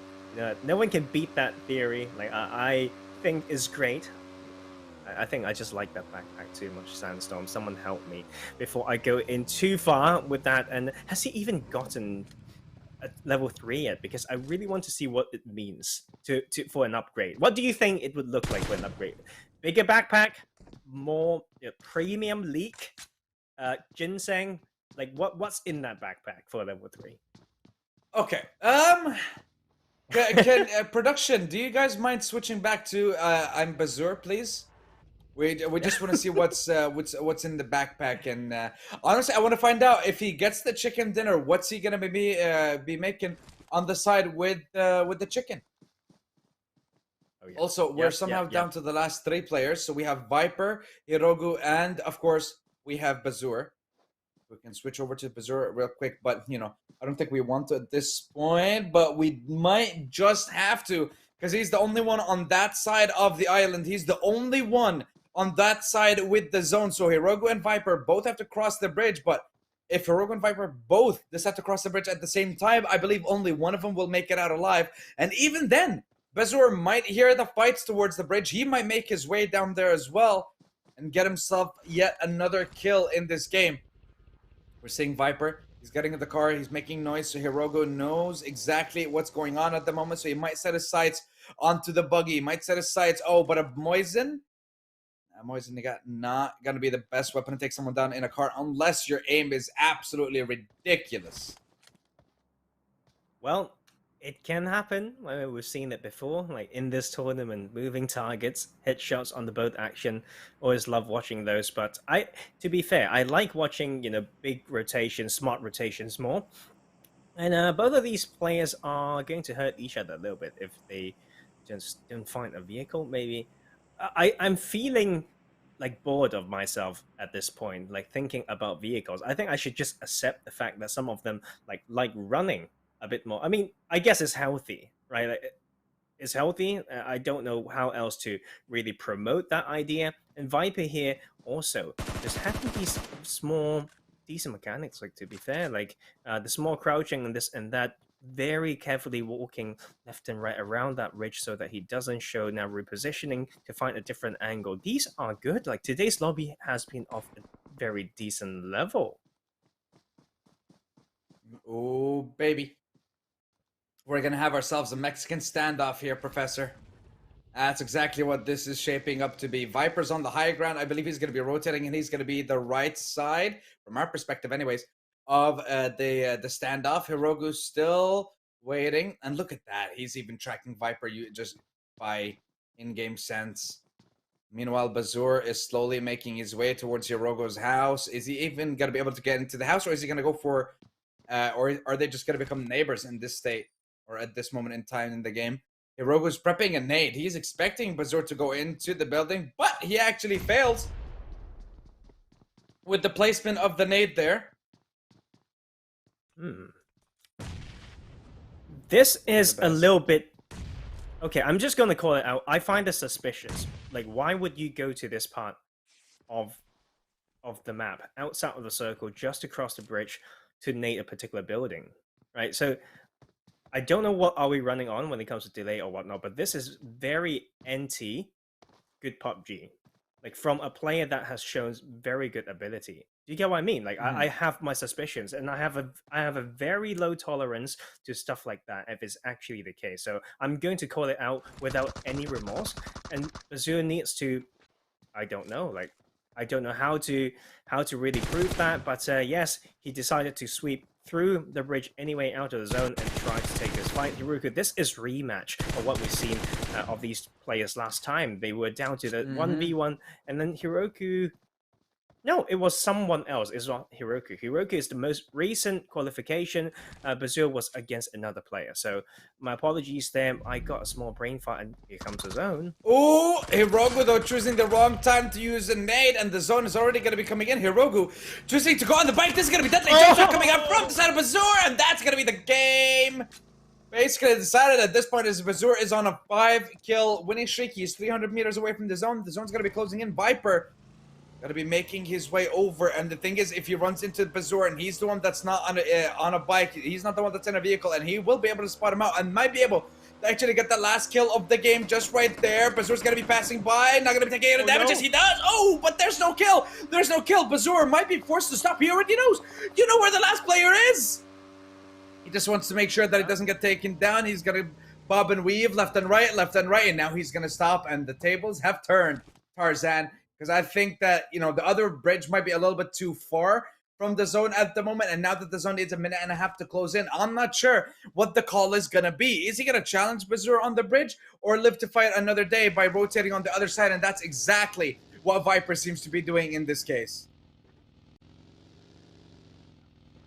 No one can beat that theory. Like I think is great. I think I just like that backpack too much, Sandstorm. Someone help me before I go in too far with that. And has he even gotten a level 3 yet? Because I really want to see what it means for an upgrade. What do you think it would look like for an upgrade? Bigger backpack, more premium leak, ginseng. Like what's in that backpack for level 3? Okay. Can production? Do you guys mind switching back to I'm Bazour, please? We just want to see what's in the backpack, and honestly, I want to find out if he gets the chicken dinner. What's he gonna be making on the side with the chicken? Oh, yeah. Also, we're somehow down to the last 3 players. So we have Viper, Hirogu, and of course we have Bazour. We can switch over to Bazour real quick, but you know, I don't think we want to at this point, but we might just have to, because he's the only one on that side of the island. He's the only one on that side with the zone. So Hirogu and Viper both have to cross the bridge, but if Hirogu and Viper both just have to cross the bridge at the same time, I believe only one of them will make it out alive. And even then, Bazour might hear the fights towards the bridge. He might make his way down there as well and get himself yet another kill in this game. We're seeing Viper. He's getting in the car. He's making noise. So Hirogu knows exactly what's going on at the moment. So he might set his sights onto the buggy. He might set his sights. Oh, but a Moisen? Moisen not going to be the best weapon to take someone down in a car unless your aim is absolutely ridiculous. Well, it can happen. We've seen it before, like in this tournament, moving targets, headshots on the boat action. Always love watching those. But to be fair, I like watching, you know, big rotations, smart rotations more. And both of these players are going to hurt each other a little bit if they just don't find a vehicle. Maybe I'm feeling like bored of myself at this point, like thinking about vehicles. I think I should just accept the fact that some of them like running a bit more. I mean, I guess it's healthy, right? Like, it's healthy. I don't know how else to really promote that idea. And Viper here also just having these small, decent mechanics. Like, to be fair, like the small crouching and this and that, very carefully walking left and right around that ridge so that he doesn't show. Now repositioning to find a different angle. These are good. Like, today's lobby has been of a very decent level. Oh, baby. We're going to have ourselves a Mexican standoff here, Professor. That's exactly what this is shaping up to be. Viper's on the high ground. I believe he's going to be rotating, and he's going to be the right side, from our perspective anyways, of the standoff. Hirogu's still waiting. And look at that. He's even tracking Viper just by in-game sense. Meanwhile, Bazour is slowly making his way towards Hirogu's house. Is he even going to be able to get into the house, or is he going to go for... or are they just going to become neighbors in this state? Or at this moment in time in the game. Hirogu's prepping a nade. He's expecting Bazour to go into the building, but he actually fails with the placement of the nade there. This is a little bit... Okay, I'm just going to call it out. I find this suspicious. Like, why would you go to this part of the map, outside of the circle, just to cross the bridge to nade a particular building? Right, so... I don't know what are we running on when it comes to delay or whatnot, but this is very good PUBG. Like, from a player that has shown very good ability. Do you get what I mean? Like, I have my suspicions, and I have a very low tolerance to stuff like that if it's actually the case. So I'm going to call it out without any remorse. And Bazour needs to, I don't know, like, I don't know how to really prove that, but yes, he decided to sweep through the bridge anyway out of the zone and try to take this fight. Hirogu, this is rematch of what we've seen of these players last time. They were down to the 1v1, and then Hirogu... No, it was someone else. It's not Hirogu. Hirogu is the most recent qualification. Bazour was against another player. So my apologies there. I got a small brain fart, and here comes the zone. Oh, Hirogu though choosing the wrong time to use a nade, and the zone is already going to be coming in. Hirogu choosing to go on the bike. This is going to be deadly. Jump shot coming out from the side of Bazour, and that's going to be the game. Basically decided at this point is Bazour is on a 5-kill winning streak. He's 300 meters away from the zone. The zone's going to be closing in. Viper Gotta be making his way over. And the thing is, if he runs into Bazour and he's the one that's not on a bike, he's not the one that's in a vehicle, and he will be able to spot him out and might be able to actually get the last kill of the game just right there. Bazour's gonna be passing by, not gonna be taking any damages. He does. Oh, but there's no kill. There's no kill. Bazour might be forced to stop. He already knows. You know where the last player is. He just wants to make sure that he doesn't get taken down. He's gonna bob and weave left and right, and now he's gonna stop, and the tables have turned, Tarzan, because I think that, you know, the other bridge might be a little bit too far from the zone at the moment, and now that the zone needs a minute and a half to close in, I'm not sure what the call is gonna be. Is he gonna challenge Bazour on the bridge, or live to fight another day by rotating on the other side? And that's exactly what Viper seems to be doing in this case.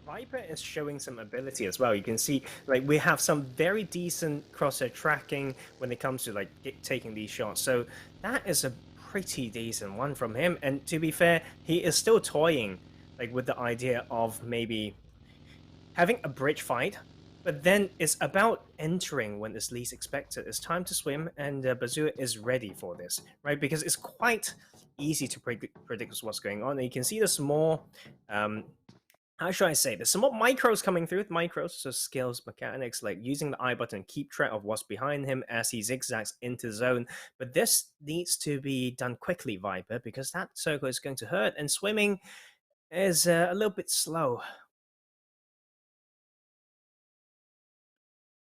Viper is showing some ability as well. You can see, like, we have some very decent crosshair tracking when it comes to, like, taking these shots. So that is a pretty decent one from him. And to be fair, he is still toying, like, with the idea of maybe having a bridge fight, but then it's about entering when it's least expected. It's time to swim, and Bazour is ready for this, right? Because it's quite easy to predict what's going on. And you can see the small how should I say this? Some more micros coming through with micros, so skills, mechanics, like using the I button, keep track of what's behind him as he zigzags into zone. But this needs to be done quickly, Viper, because that circle is going to hurt, and swimming is a little bit slow.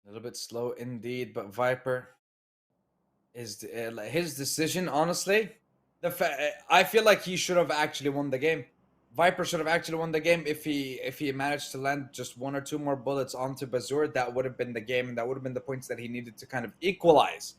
A little bit slow indeed, but Viper is his decision. Honestly, I feel like he should have actually won the game. Viper should have actually won the game if he managed to land just one or two more bullets onto Bazour. That would have been the game, and that would have been the points that he needed to kind of equalize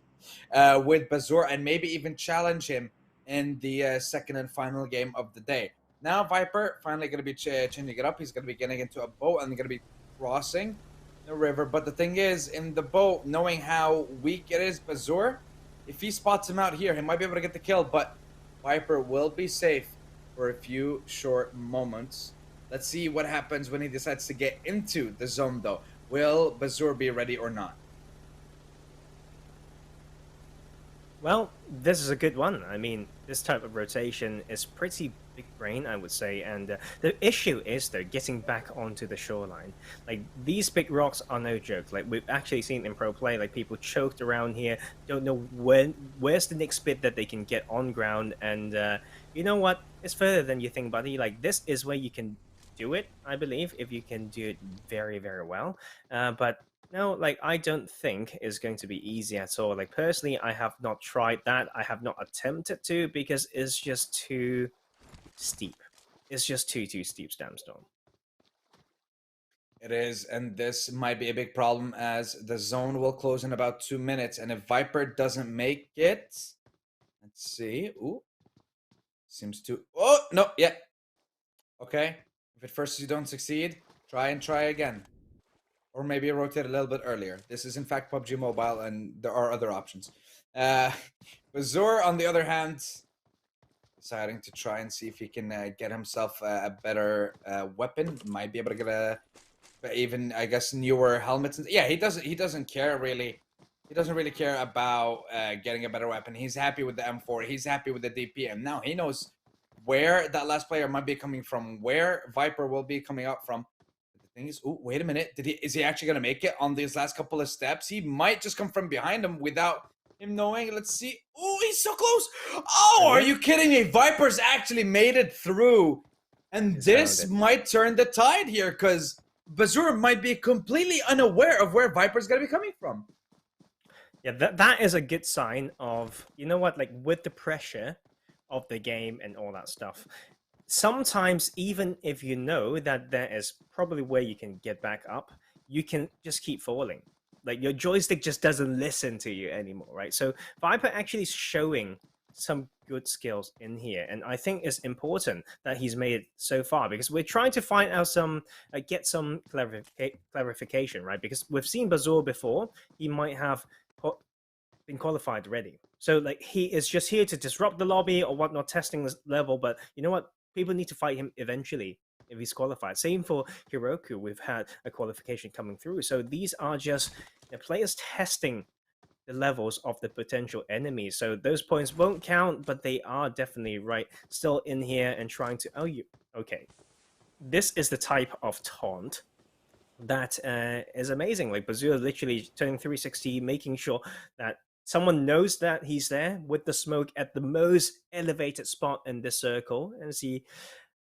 with Bazour, and maybe even challenge him in the second and final game of the day. Now Viper finally going to be changing it up. He's going to be getting into a boat and going to be crossing the river. But the thing is, in the boat, knowing how weak it is, Bazour, if he spots him out here, he might be able to get the kill, but Viper will be safe for a few short moments. Let's see what happens when he decides to get into the zone, though. Will Bazour be ready or not? Well, this is a good one. I mean, this type of rotation is pretty big brain, I would say. And the issue is, though, getting back onto the shoreline. Like, these big rocks are no joke. Like, we've actually seen in pro play, like, people choked around here, don't know where's the next bit that they can get on ground. And you know what? It's further than you think, buddy. Like, this is where you can do it, I believe, if you can do it very, very well. But no, like, I don't think it's going to be easy at all. Like, personally, I have not tried that. I have not attempted to, because it's just too steep. It's just too steep, Stamstorm. It is, and this might be a big problem, as the zone will close in about 2 minutes. And if Viper doesn't make it, let's see. Ooh. Seems to... Oh, no, yeah. Okay. If at first you don't succeed, try again. Or maybe rotate a little bit earlier. This is, in fact, PUBG Mobile, and there are other options. Bazour, on the other hand, deciding to try and see if he can get himself a better weapon. Might be able to get a... even, I guess, newer helmets. Yeah, he doesn't care, really. He doesn't really care about getting a better weapon. He's happy with the M4. He's happy with the DPM. Now he knows where that last player might be coming from, where Viper will be coming up from. But the thing is, oh, wait a minute. Is he actually going to make it on these last couple of steps? He might just come from behind him without him knowing. Let's see. Oh, he's so close. Oh, are you kidding me? Viper's actually made it through. And this might turn the tide here, because Bazour might be completely unaware of where Viper's going to be coming from. Yeah, that is a good sign of, you know what, like, with the pressure of the game and all that stuff, sometimes even if you know that there is probably where you can get back up, you can just keep falling. Like, your joystick just doesn't listen to you anymore, right? So Viper actually is showing some good skills in here, and I think it's important that he's made it so far, because we're trying to find out some get some clarification, right? Because we've seen Bazour before. He might have been qualified already, so like, he is just here to disrupt the lobby or whatnot, testing this level. But you know what, people need to fight him eventually if he's qualified. Same for Hiroku. We've had a qualification coming through, so these are just the players testing the levels of the potential enemies. So those points won't count, but they are definitely still in here and trying to. Okay. This is the type of taunt that is amazing. Like Bazooka literally turning 360, making sure that someone knows that he's there with the smoke at the most elevated spot in this circle. And see,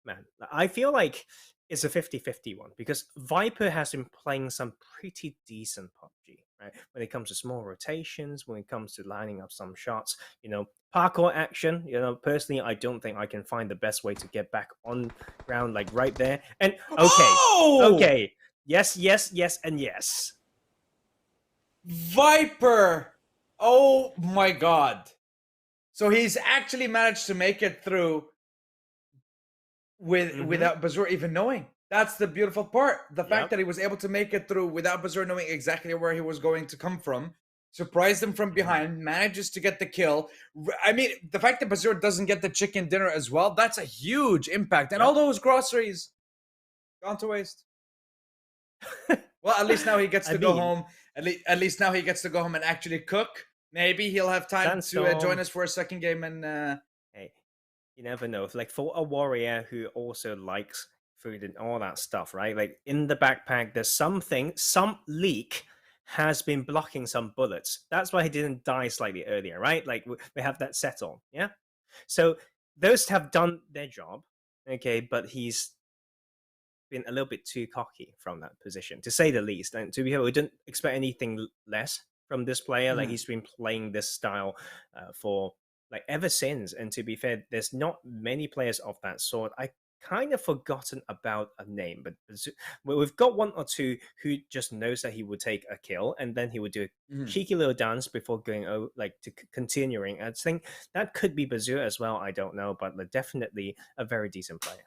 man, I feel like it's a 50-50 one because Viper has been playing some pretty decent PUBG, right? When it comes to small rotations, when it comes to lining up some shots, parkour action, personally, I don't think I can find the best way to get back on ground, like right there. And okay. Yes, and yes. Viper! Oh my god. So he's actually managed to make it through without Bazoor even knowing. That's the beautiful part. The fact that he was able to make it through without Bazoor knowing exactly where he was going to come from. Surprised him from behind, manages to get the kill. I mean, the fact that Bazoor doesn't get the chicken dinner as well, that's a huge impact. And all those groceries gone to waste. Well, at least now he gets to go home. At least now he gets to go home and actually cook. Maybe he'll have time to join us for a second game. And hey, you never know. Like for a warrior who also likes food and all that stuff, right? Like in the backpack, there's some leak has been blocking some bullets. That's why he didn't die slightly earlier, right? Like we have that set on, yeah. So those have done their job, okay. But he's been a little bit too cocky from that position, to say the least. And to be fair, we didn't expect anything less from this player. Like he's been playing this style for like ever since. And to be fair, there's not many players of that sort. I kind of forgotten about a name, but we've got one or two who just knows that he would take a kill and then he would do a cheeky little dance before going to continuing. I think that could be Bazooka as well. I don't know, but definitely a very decent player.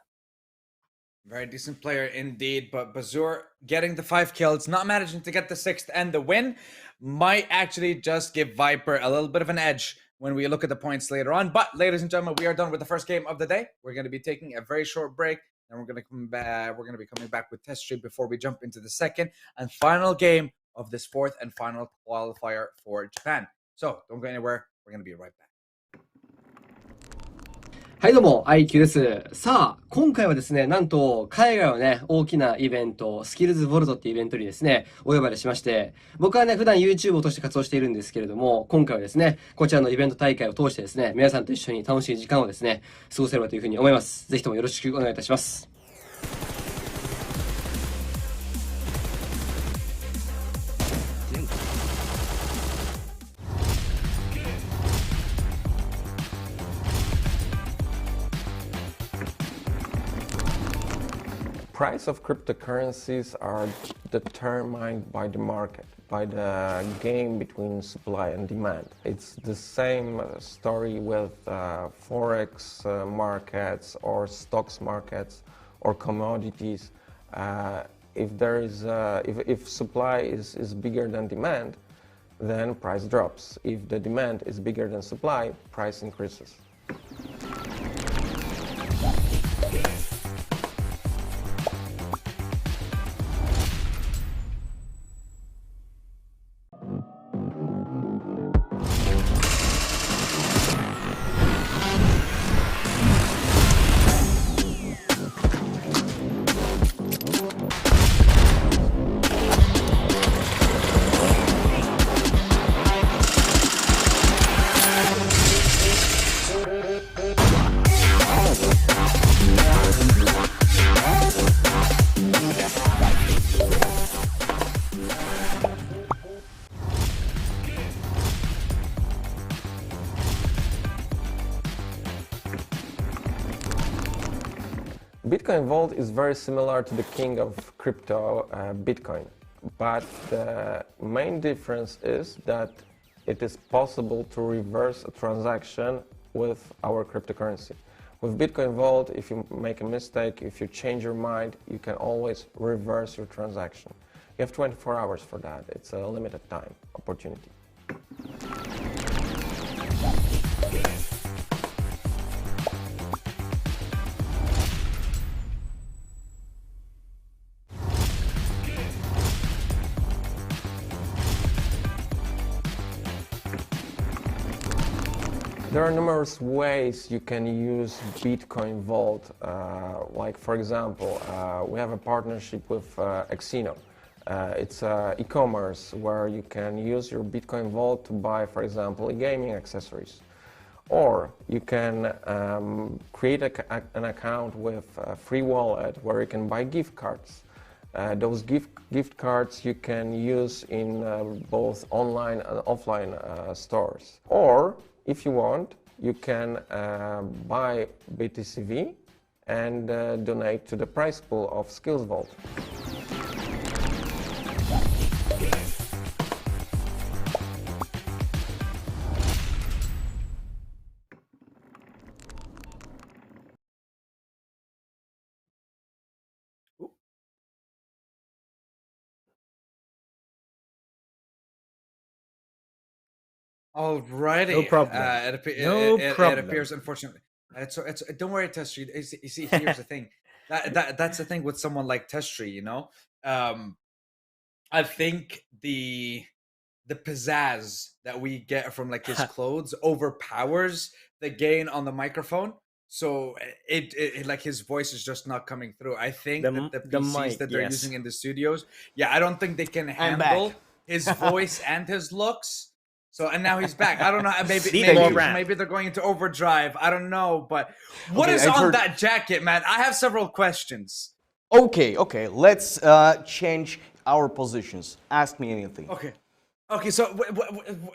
Very decent player indeed, but Bazoor getting the 5 kills, not managing to get the 6th and the win, might actually just give Viper a little bit of an edge when we look at the points later on. But ladies and gentlemen, we are done with the first game of the day. We're going to be taking a very short break, and we're going to come back. We're going to be coming back with Test Street before we jump into the second and final game of this 4th and final qualifier for Japan. So don't go anywhere. We're going to be right back. はいどうも、IQ です。さあ、今回はですね、なんと、海外のね、大きなイベント、SkillzVault っていうイベントにですね、お呼ばれしまして、僕はね、普段 YouTube を通して活動しているんですけれども、今回はですね、こちらのイベント大会を通してですね、皆さんと一緒に楽しい時間をですね、過ごせればというふうに思います。ぜひともよろしくお願いいたします。Price of cryptocurrencies are determined by the market, by the game between supply and demand. It's the same story with forex markets or stocks markets or commodities. If supply is bigger than demand, then price drops. If the demand is bigger than supply, price increases. Bitcoin Vault is very similar to the king of crypto, Bitcoin, but the main difference is that it is possible to reverse a transaction with our cryptocurrency. With Bitcoin Vault, if you make a mistake, if you change your mind, you can always reverse your transaction. You have 24 hours for that. It's a limited time opportunity. There are numerous ways you can use Bitcoin Vault. Like for example, we have a partnership with Exino. It's e-commerce where you can use your Bitcoin Vault to buy, for example, gaming accessories. Or you can create an account with a free wallet where you can buy gift cards. Those gift cards you can use in both online and offline stores. Or, if you want, you can buy BTCV and donate to the prize pool of SkillzVault. Alrighty. No problem. It appears, unfortunately. Don't worry, Testry. You see, here's the thing. That's the thing with someone like Testry, you know. I think the pizzazz that we get from like his clothes overpowers the gain on the microphone. So it like his voice is just not coming through. I think that the PCs mic, that they're yes. using in the studios, I don't think they can handle his voice and his looks. So, and now he's back. I don't know. Maybe they're going into overdrive. I don't know. But what is on that jacket, man? I have several questions. Okay. Let's change our positions. Ask me anything. Okay. So,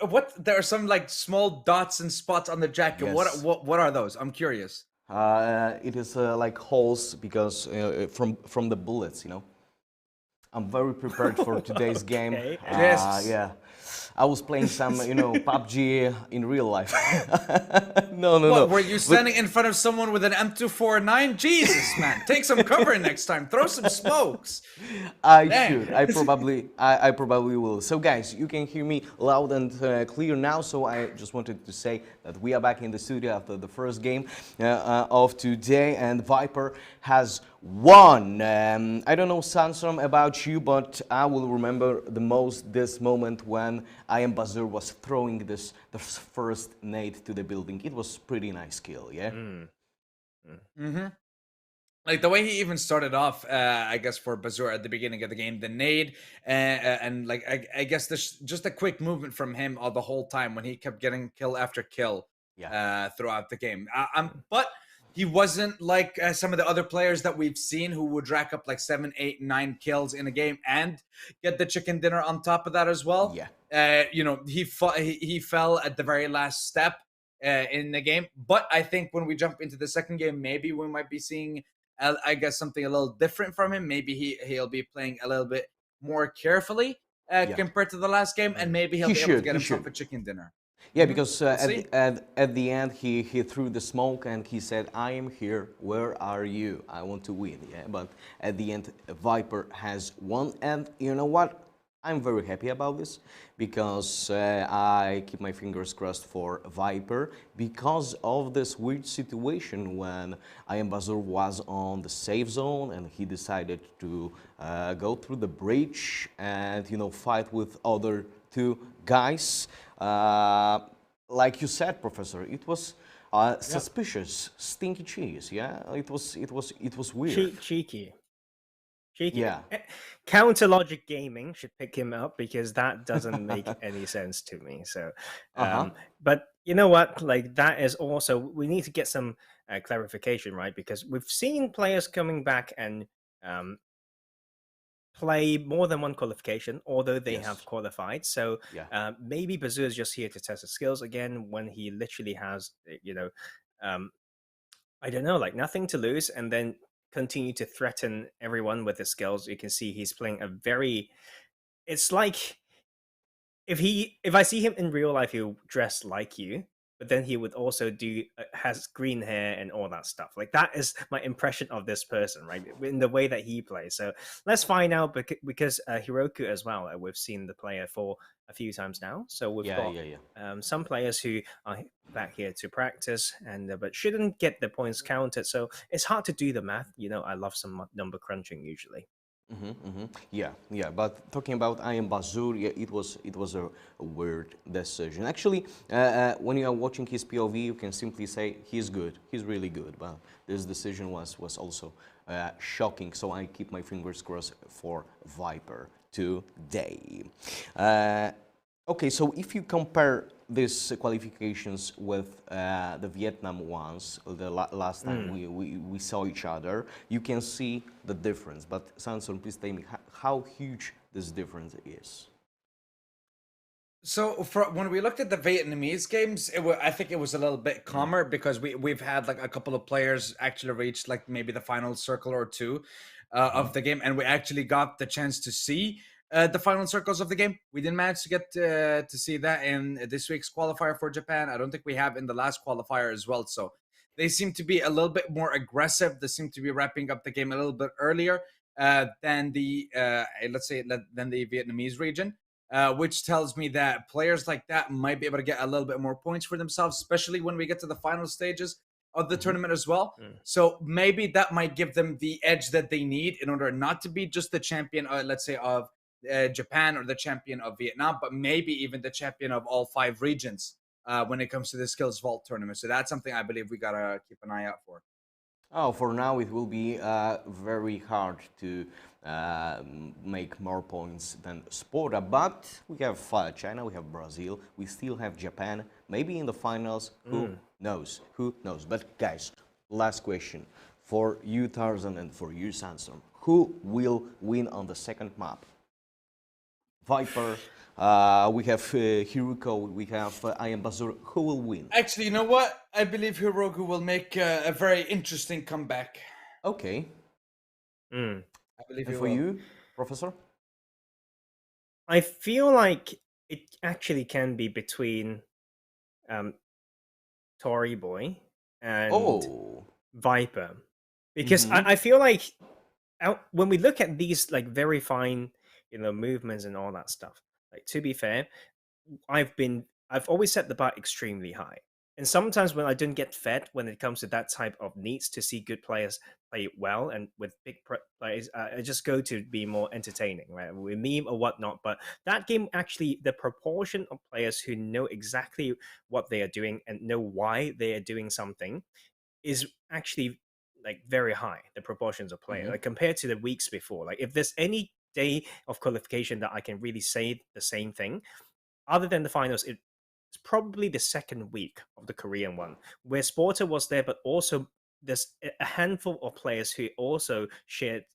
what? There are some like small dots and spots on the jacket. Yes. What are those? I'm curious. It is like holes because from the bullets. You know. I'm very prepared for today's game. Yes. Yeah. I was playing some, PUBG in real life. No. Were you standing in front of someone with an M249? Jesus, man. Take some cover next time. Throw some smokes. I should. I probably will. So, guys, you can hear me loud and clear now. So I just wanted to say that we are back in the studio after the first game of today, and Viper has won. I don't know, Sansom, about you, but I will remember the most this moment when I Am Bazur was throwing the first nade to the building. It was pretty nice kill, yeah? Like the way he even started off, I guess for Bazur at the beginning of the game, the nade, and like I guess there's just a quick movement from him all the whole time when he kept getting kill after kill throughout the game. But he wasn't like some of the other players that we've seen who would rack up like 7, 8, 9 kills in a game and get the chicken dinner on top of that as well. Yeah. He fell at the very last step in the game. But I think when we jump into the second game, maybe we might be seeing, I guess, something a little different from him. Maybe he'll be playing a little bit more carefully compared to the last game, and maybe he'll be able to get himself a chicken dinner. Yeah, because at the end he threw the smoke and he said, "I am here. Where are you? I want to win." Yeah, but at the end, Viper has won, and you know what? I'm very happy about this because I keep my fingers crossed for Viper because of this weird situation when I Am Bazur was on the safe zone and he decided to go through the breach and fight with other two guys. Like you said, Professor, it was suspicious, stinky cheese. Yeah, it was weird. Cheeky. Yeah. Counter Logic Gaming should pick him up because that doesn't make any sense to me. So, but you know what? Like that is also, we need to get some clarification, right? Because we've seen players coming back and play more than one qualification, although they have qualified. So maybe Bazur is just here to test his skills again when he literally has, I don't know, like nothing to lose, and then continue to threaten everyone with his skills. You can see he's playing a very, it's like if I see him in real life, he'll dress like you, but then he would also has green hair and all that stuff. Like that is my impression of this person, right? In the way that he plays. So let's find out because Hiroku as well, we've seen the player for a few times now. So we've got some players who are back here to practice and but shouldn't get the points counted. So it's hard to do the math. I love some number crunching usually. Yeah, yeah. But talking about I Am Bazur, yeah, it was a weird decision. Actually, when you are watching his POV, you can simply say he's good. He's really good. But this decision was also shocking. So I keep my fingers crossed for Viper today. Okay, so if you compare these qualifications with the Vietnam ones, the last time we saw each other, you can see the difference. But Samson, please tell me how huge this difference is. So when we looked at the Vietnamese games, I think it was a little bit calmer because we've had like a couple of players actually reach like maybe the final circle or two of the game, and we actually got the chance to see the final circles of the game. We didn't manage to get to see that in this week's qualifier for Japan. I don't think we have in the last qualifier as well. So they seem to be a little bit more aggressive. They seem to be wrapping up the game a little bit earlier than the than the Vietnamese region. Which tells me that players like that might be able to get a little bit more points for themselves, especially when we get to the final stages of the tournament as well. So maybe that might give them the edge that they need in order not to be just the champion, let's say, of Japan or the champion of Vietnam, but maybe even the champion of all 5 regions when it comes to the SkillzVault tournament. So that's something I believe we gotta keep an eye out for. Oh, for now it will be very hard to make more points than Spora, but we have China, we have Brazil, we still have Japan, maybe in the finals, who knows, But guys, last question for you Tarzan and for you Sansom, who will win on the second map? Viper, we have Hiruko, we have I Am Bazur. Who will win? Actually, you know what? I believe Hiroku will make a very interesting comeback. Okay. I believe and he for will. you, Professor? I feel like it actually can be between Tory Boy and Viper. Because I feel like when we look at these like very fine, movements and all that stuff, like to be fair, I've always set the bar extremely high. And sometimes when I don't get fed when it comes to that type of needs to see good players play well and with big players, I just go to be more entertaining, right? With meme or whatnot. But that game actually, the proportion of players who know exactly what they are doing and know why they are doing something is actually like very high. The proportions of players, like compared to the weeks before. Like if there's any day of qualification that I can really say the same thing, other than the finals, it's probably the second week of the Korean one, where Sporter was there, but also there's a handful of players who also shared,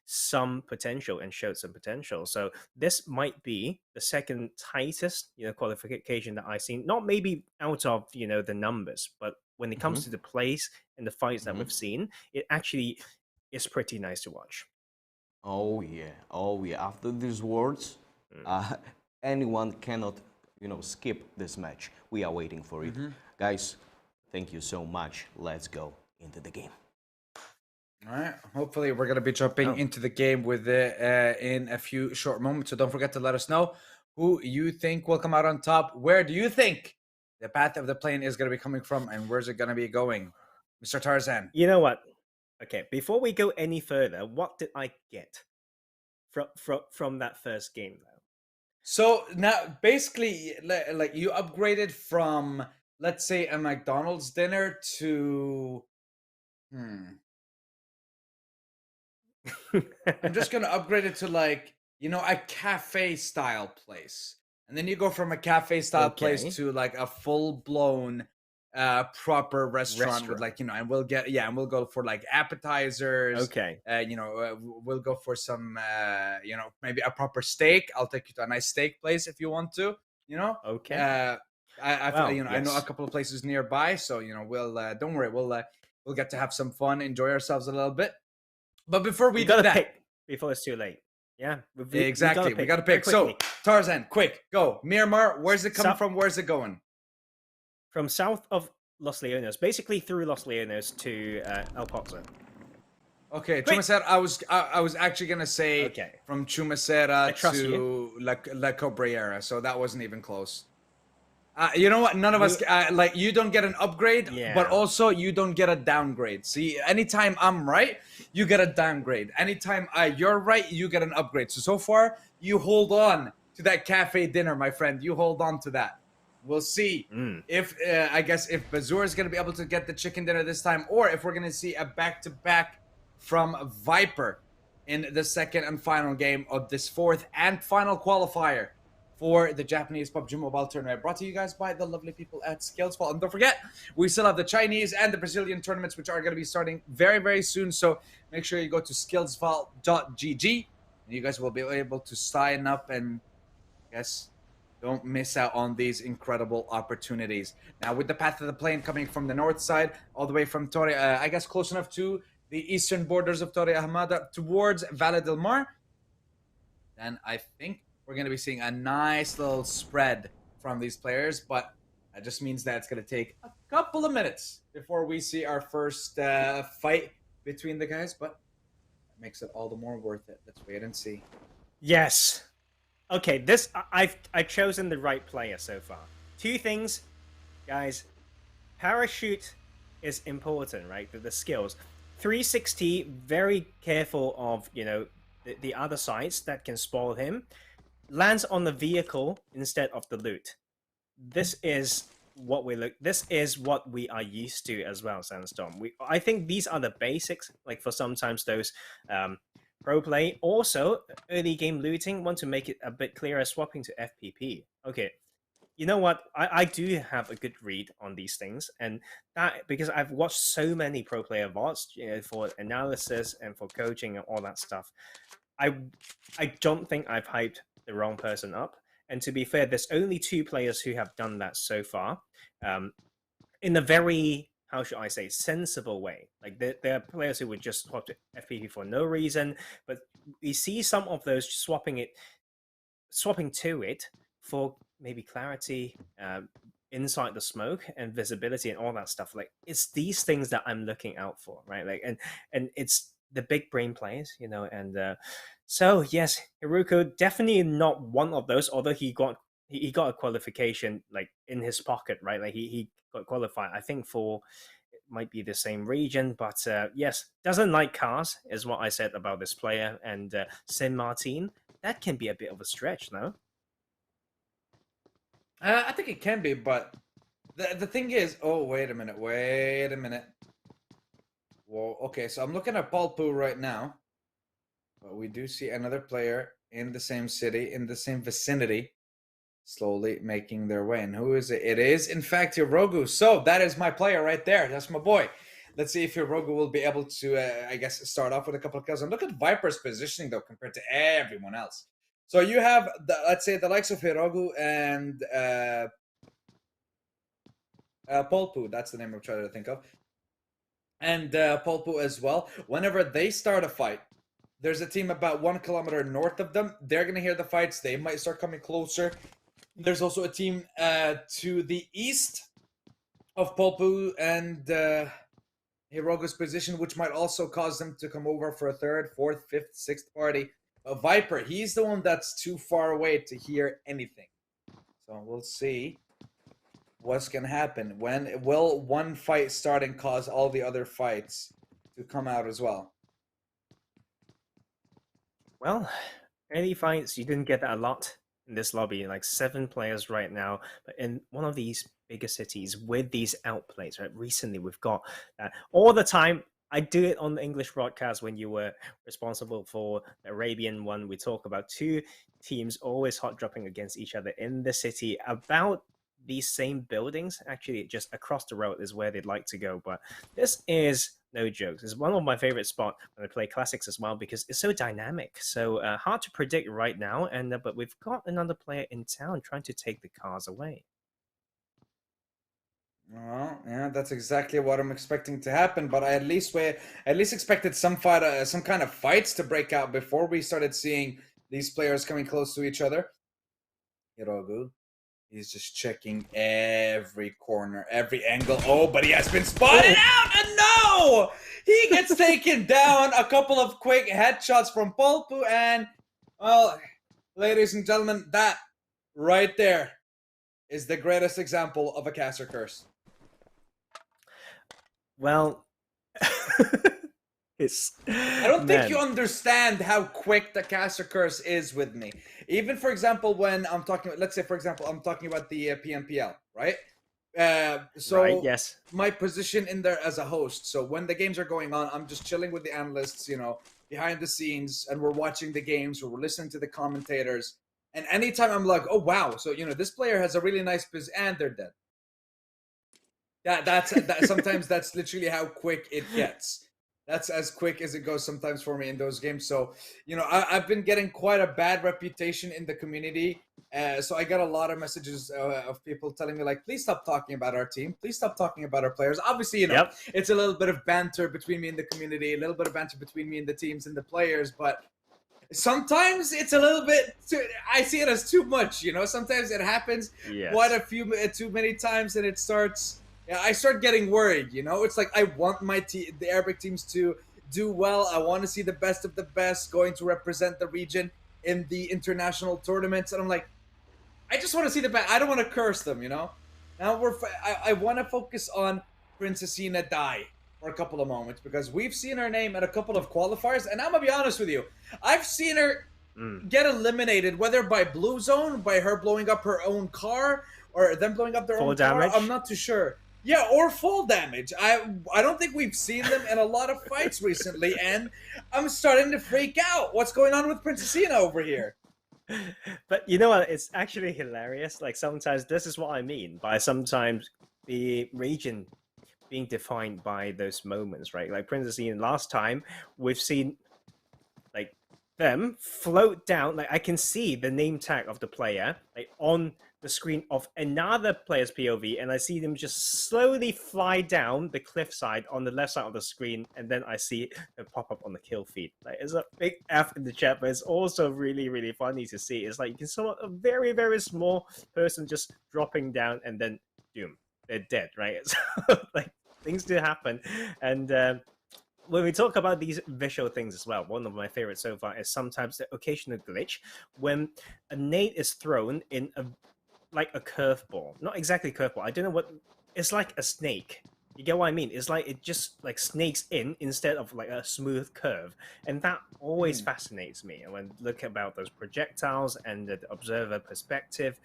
some potential and showed some potential. So this might be the second tightest, qualification that I've seen. Not maybe out of, the numbers, but when it comes to the plays and the fights that we've seen, it actually is pretty nice to watch. Oh yeah. After these words, anyone cannot, skip this match. We are waiting for it. Guys, thank you so much. Let's go into the game. All right. Hopefully, we're going to be jumping into the game with it in a few short moments. So don't forget to let us know who you think will come out on top. Where do you think the path of the plane is going to be coming from, and where's it going to be going? Mr. Tarzan. You know what? Okay, before we go any further, what did I get from that first game, though? So now, basically, like you upgraded from, let's say, a McDonald's dinner to, I'm just gonna upgrade it to like, a cafe style place, and then you go from a cafe style place to like a full blown proper restaurant with like, and we'll go for like appetizers. We'll go for some maybe a proper steak. I'll take you to a nice steak place if you want to, I know a couple of places nearby, so we'll don't worry, we'll get to have some fun, enjoy ourselves a little bit. But before we do that, pick before it's too late. Exactly, we gotta pick. So Tarzan, quick, go. Miramar, where's it coming from? Where's it going? From south of Los Leones, basically through Los Leones to El Pozo. Okay, Chumacera. I was actually gonna say from Chumacera to La Cabrera, so that wasn't even close. You know what? None of us like. You don't get an upgrade, Yeah. but also you don't get a downgrade. See, anytime I'm right, you get a downgrade. Anytime you're right, you get an upgrade. So far, you hold on to that cafe dinner, my friend. You hold on to that. We'll see if I guess if Bazour is gonna be able to get the chicken dinner this time, or if we're gonna see a back-to-back from Viper in the second and final game of this fourth and final qualifier for the Japanese PUBG Mobile tournament, brought to you guys by the lovely people at SkillzVault. And don't forget, we still have the Chinese and the Brazilian tournaments, which are going to be starting very, very soon. So make sure you go to SkillzVault.gg, and you guys will be able to sign up and, yes, don't miss out on these incredible opportunities. Now, with the path of the plane coming from the north side, all the way from Torre, I guess close enough to the eastern borders of Torre Ahmada towards Valle del Mar, then I think we're going to be seeing a nice little spread from these players, but that just means that it's going to take a couple of minutes before we see our first fight between the guys, but that makes it all the more worth it. Let's wait and see. Yes. Okay, I've chosen the right player so far. Two things, guys. Parachute is important, right? The skills. 360, very careful of, you know, the other sides that can spoil him. Lands on the vehicle instead of the loot. This is what we are used to as well, Sandstorm. I think these are the basics, like for sometimes those pro play. Also, early game looting, want to make it a bit clearer, swapping to FPP. Okay, you know what? I do have a good read on these things, and that because I've watched so many pro player VODs, you know, for analysis and for coaching and all that stuff. I don't think I've hyped the wrong person up. And to be fair, there's only 2 players who have done that so far, in a very, how should I say, sensible way. Like there are players who would just swap to FPP for no reason, but we see some of those swapping to it for maybe clarity, inside the smoke and visibility and all that stuff. Like it's these things that I'm looking out for, right? Like and it's the big brain players, you know, and so yes, Hiruko definitely not one of those, although he got a qualification like in his pocket, right? Like he got qualified, I think for it might be the same region, but yes, doesn't like cars is what I said about this player. And Saint Martin, that can be a bit of a stretch, no? I think it can be, but the thing is, oh, wait a minute. Well, okay, so I'm looking at Palpu right now, but we do see another player in the same city, in the same vicinity, slowly making their way. And who is it? It is, in fact, Hirogu. So that is my player right there. That's my boy. Let's see if Hirogu will be able to, I guess, start off with a couple of kills. And look at Viper's positioning, though, compared to everyone else. So you have, let's say, the likes of Hirogu and Palpu. That's the name I'm trying to think of. And Palpu as well. Whenever they start a fight, there's a team about 1 kilometer north of them. They're going to hear the fights. They might start coming closer. There's also a team to the east of Palpu and Hirogu's position, which might also cause them to come over for a 3rd, 4th, 5th, 6th party. Viper, he's the one that's too far away to hear anything. So we'll see what's going to happen. When will one fight start and cause all the other fights to come out as well? Well, early fights, you didn't get that a lot in this lobby. Like 7 players right now, but in one of these bigger cities with these outplays, right? Recently, we've got that all the time. I do it on the English broadcast when you were responsible for the Arabian one. We talk about 2 teams always hot dropping against each other in the city about these same buildings. Actually, just across the road is where they'd like to go. But this is no jokes. It's one of my favorite spots when I play classics as well because it's so dynamic. So hard to predict right now. And but we've got another player in town trying to take the cars away. Well, yeah, that's exactly what I'm expecting to happen. But I at least expected some kind of fights to break out before we started seeing these players coming close to each other. Hirogu, he's just checking every corner, every angle. Oh, but he has been spotted out, and no, he gets taken down. A couple of quick headshots from Palpu, and well, ladies and gentlemen, that right there is the greatest example of a caster curse? Well, it's. I don't think you understand how quick the caster curse is with me. Even for example, when I'm talking, let's say for example, I'm talking about the PMPL, right? So Right, yes. my position in there as a host. So when the games are going on, I'm just chilling with the analysts, you know, behind the scenes, and we're watching the games, or we're listening to the commentators. And anytime I'm like, oh wow, so you know, this player has a really nice position, and they're dead. That's sometimes that's literally how quick it gets. That's as quick as it goes sometimes for me in those games. So, you know, I've been getting quite a bad reputation in the community. So I got a lot of messages of people telling me like, please stop talking about our team. Please stop talking about our players. Obviously, you know, it's a little bit of banter between me and the community, a little bit of banter between me and the teams and the players. But sometimes it's a little bit I see it as too much, you know. Sometimes it happens quite a few too many times, and it starts. Yeah, I start getting worried, you know? It's like I want the Arabic teams to do well. I want to see the best of the best going to represent the region in the international tournaments. And I'm like, I just want to see the best. I don't want to curse them, you know? Now I want to focus on Princessina die for a couple of moments, because we've seen her name at a couple of qualifiers. And I'm going to be honest with you. I've seen her get eliminated, whether by Blue Zone, by her blowing up her own car, or them blowing up their own car. I'm not too sure. Yeah, or full damage. I don't think we've seen them in a lot of fights recently, and I'm starting to freak out. What's going on with Princessina over here? But you know what? It's actually hilarious. Like sometimes this is what I mean by sometimes the region being defined by those moments, right? Like Princessina last time, we've seen like them float down. Like I can see the name tag of the player like on the screen of another player's POV, and I see them just slowly fly down the cliffside on the left side of the screen, and then I see it pop up on the kill feed. Like it's a big F in the chat, but it's also really, really funny to see. It's like you can see a very, very small person just dropping down, and then doom, they're dead, right? So like things do happen, and when we talk about these visual things as well, one of my favorites so far is sometimes the occasional glitch when a nade is thrown in like a curveball. Not exactly curveball. I don't know what... It's like a snake. You get what I mean? It's like it just like snakes in instead of like a smooth curve. And that always fascinates me when I look about those projectiles and the observer perspective.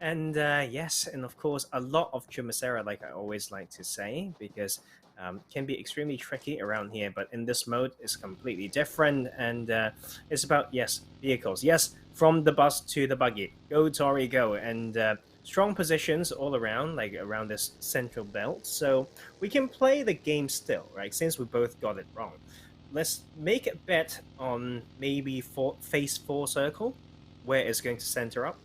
And yes, and of course, a lot of Chumacera, like I always like to say, because can be extremely tricky around here, but in this mode it's completely different, and it's about, yes, vehicles. Yes, from the bus to the buggy. Go, Tori, go. And strong positions all around, like around this central belt. So we can play the game still, right? Since we both got it wrong. Let's make a bet on maybe phase 4 circle, where it's going to center up.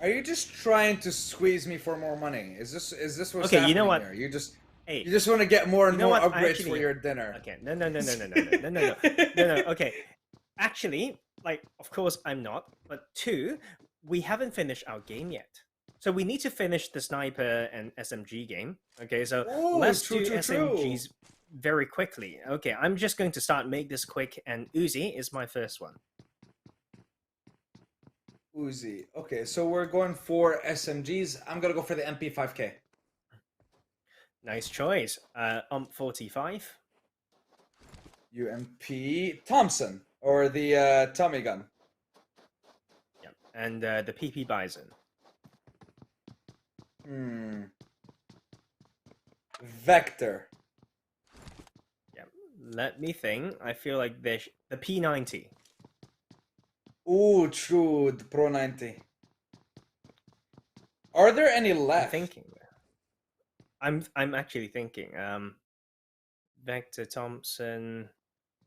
Are you just trying to squeeze me for more money? Is this what's okay, happening you know what? here? You just Hey, you just want to get more and more upgrades actually, for your dinner. Okay, no. Okay, actually, like, of course I'm not. But 2, we haven't finished our game yet, so we need to finish the sniper and SMG game. Okay, so let's do SMGs very quickly. Okay, I'm just going to make this quick, and Uzi is my first one. Uzi. Okay, so we're going for SMGs. I'm gonna go for the MP5K. Nice choice. 45. UMP Thompson, or the Tommy gun. Yep, and the PP Bison. Vector. Yep. Let me think. I feel like the P90. Ooh, true. The Pro 90. Are there any left? I'm thinking. I'm actually thinking. Vector, Thompson.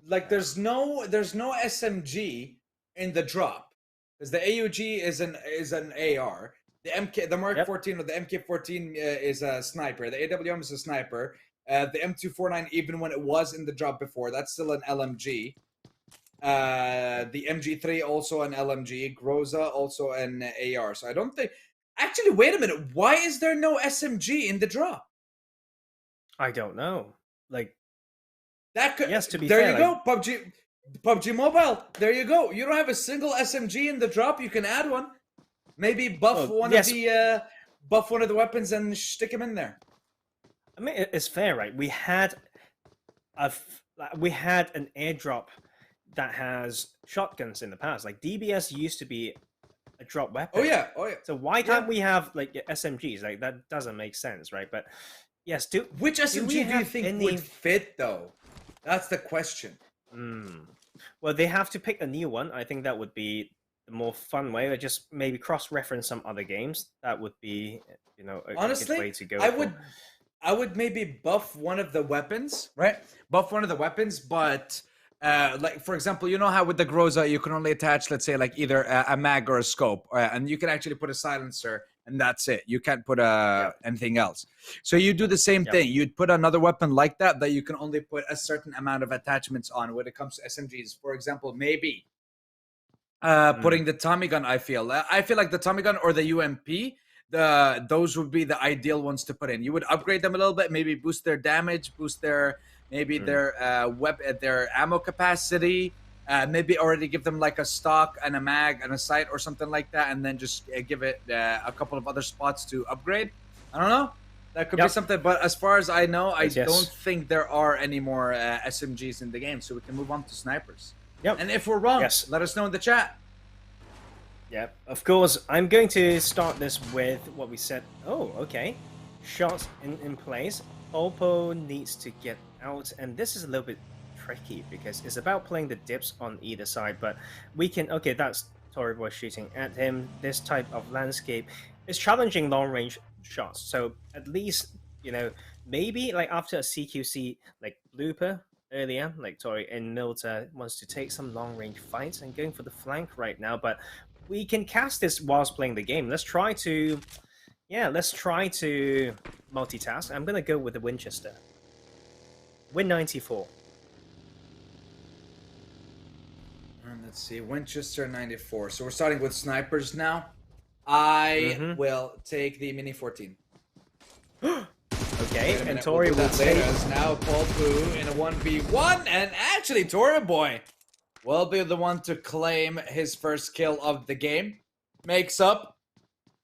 Like there's no SMG in the drop, because the AUG is an AR. The Mark 14 or the MK14 is a sniper. The AWM is a sniper. The M249, even when it was in the drop before, that's still an LMG. The MG3 also an LMG. Groza also an AR. So I don't think. Actually, wait a minute. Why is there no SMG in the drop? I don't know. Like that could. Yes, to be there fair, you go. PUBG Mobile. There you go. You don't have a single SMG in the drop. You can add one. Maybe buff buff one of the weapons and stick him in there. I mean, it's fair, right? We had an airdrop that has shotguns in the past. Like DBS used to be a drop weapon. Oh yeah. So why can't we have like SMGs? Like that doesn't make sense, right? But yes, which SMG do you think would fit though? That's the question. Well, they have to pick a new one. I think that would be the more fun way, or just maybe cross-reference some other games. That would be, a honestly, good way to go. I would maybe buff one of the weapons, right? Buff one of the weapons, but like for example, you know how with the Groza you can only attach, let's say, like either a mag or a scope, and you can actually put a silencer, and that's it. You can't put anything else. So you do the same thing. You'd put another weapon like that you can only put a certain amount of attachments on when it comes to SMGs. For example, maybe putting the Tommy gun. I feel like the Tommy gun or the UMP. Those would be the ideal ones to put in. You would upgrade them a little bit, maybe boost their damage, boost their their ammo capacity. Maybe already give them like a stock and a mag and a sight or something like that, and then just give it a couple of other spots to upgrade. I don't know. That could be something. But as far as I know, I don't think there are any more SMGs in the game, so we can move on to snipers. Yep. And if we're wrong, let us know in the chat. Yeah, of course. I'm going to start this with what we said. Oh, okay. Shots in place. Oppo needs to get out, and this is a little bit tricky because it's about playing the dips on either side, but we can... Okay, that's Toryboy shooting at him. This type of landscape is challenging long-range shots, so at least, maybe like after a CQC like blooper earlier, like Tori and Milta wants to take some long-range fights and going for the flank right now, but we can cast this whilst playing the game. Let's try to multitask. I'm gonna go with the Winchester. Win 94. And let's see, Winchester 94. So we're starting with snipers now. I will take the Mini 14. Okay, and Tori will take us now. Paul Poo in a 1v1, and actually Toryboy will be the one to claim his first kill of the game. Makes up